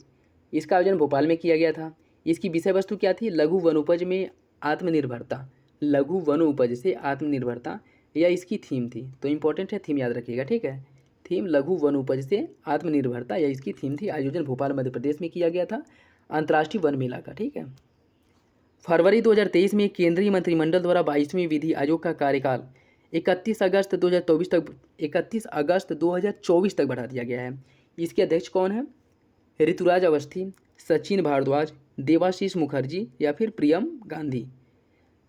इसका आयोजन भोपाल में किया गया था। इसकी विषय वस्तु क्या थी? लघु वनोपज में आत्मनिर्भरता। लघु वनोपज से आत्मनिर्भरता, यह इसकी थीम थी। तो इंपॉर्टेंट है, थीम याद रखिएगा। ठीक है, थीम लघु वनोपज से आत्मनिर्भरता, यह इसकी थीम थी। आयोजन भोपाल मध्य प्रदेश में किया गया था अंतर्राष्ट्रीय वन मेला का। ठीक है, फरवरी 2023 में केंद्रीय मंत्रिमंडल द्वारा 22वें विधि आयोग का कार्यकाल 31 अगस्त 2024 तक बढ़ा दिया गया है। इसके अध्यक्ष कौन है? ऋतुराज अवस्थी, सचिन भारद्वाज, देवाशीष मुखर्जी या फिर प्रियम गांधी?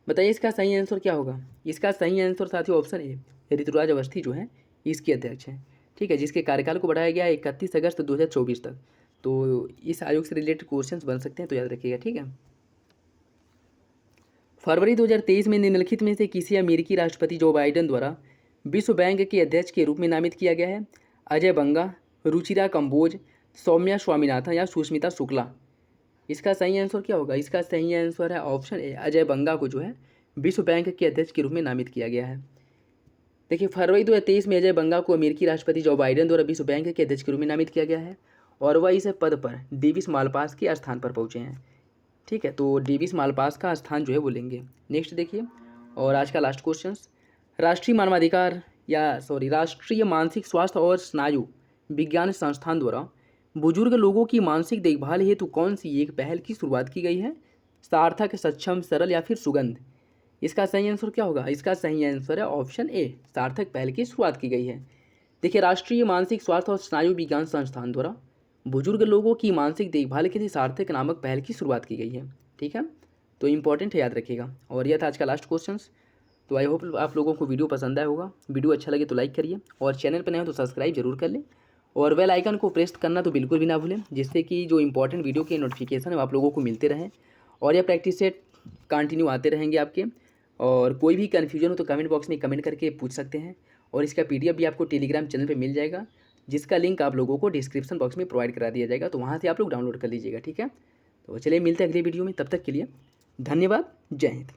बताइए इसका सही आंसर क्या होगा? इसका सही आंसर साथियों ऑप्शन ए, ऋतुराज अवस्थी जो है इसके अध्यक्ष हैं। ठीक है, जिसके कार्यकाल को बढ़ाया गया है 31 अगस्त 2024 तक। तो इस आयोग से रिलेटेड क्वेश्चंस बन सकते हैं, तो याद रखिएगा। ठीक है, फरवरी 2023 में निम्नलिखित में से किसी अमेरिकी राष्ट्रपति जो बाइडेन द्वारा विश्व बैंक के अध्यक्ष के रूप में नामित किया गया है? अजय बंगा, रुचिरा कंबोज, सौम्या स्वामीनाथन या सुष्मिता शुक्ला? इसका सही आंसर क्या होगा? इसका सही आंसर है ऑप्शन ए, अजय बंगा को जो है विश्व बैंक के अध्यक्ष के रूप में नामित किया गया है। देखिए फरवरी 2023 में अजय बंगा को अमेरिकी राष्ट्रपति जो बाइडेन द्वारा विश्व बैंक के अध्यक्ष के रूप में नामित किया गया है, और वह इस पद पर डेविस मालपास के स्थान पर पहुँचे हैं। ठीक है, तो डेविस मालपास का स्थान जो है वो लेंगे। नेक्स्ट देखिए, और आज का लास्ट क्वेश्चन, राष्ट्रीय मानसिक स्वास्थ्य और स्नायु विज्ञान संस्थान द्वारा बुजुर्ग लोगों की मानसिक देखभाल हेतु कौन सी एक पहल की शुरुआत की गई है? सार्थक, सक्षम, सरल या फिर सुगंध? इसका सही आंसर क्या होगा? इसका सही आंसर है ऑप्शन ए, सार्थक पहल की शुरुआत की गई है। देखिए राष्ट्रीय मानसिक स्वास्थ्य और स्नायु विज्ञान संस्थान द्वारा बुजुर्ग लोगों की मानसिक देखभाल के लिए सार्थक नामक पहल की शुरुआत की गई है। ठीक है, तो इंपॉर्टेंट है, याद रखिएगा। और यह था आज का लास्ट क्वेश्चंस। तो आई होप आप लोगों को वीडियो पसंद आया होगा। वीडियो अच्छा लगे तो लाइक करिए, और चैनल पर नए हो तो सब्सक्राइब जरूर कर लें, और बेल आइकन को प्रेस करना तो बिल्कुल भी ना भूलें, जिससे कि जो इंपॉर्टेंट वीडियो के नोटिफिकेशन है आप लोगों को मिलते रहें, और यह प्रैक्टिस सेट कंटिन्यू आते रहेंगे आपके। और कोई भी कन्फ्यूजन हो तो कमेंट बॉक्स में कमेंट करके पूछ सकते हैं, और इसका PDF भी आपको टेलीग्राम चैनल पे मिल जाएगा, जिसका लिंक आप लोगों को डिस्क्रिप्शन बॉक्स में प्रोवाइड करा दिया जाएगा, तो वहाँ से आप लोग डाउनलोड कर लीजिएगा, ठीक है। तो चलिए मिलते हैं अगली वीडियो में, तब तक के लिए धन्यवाद, जय हिंद।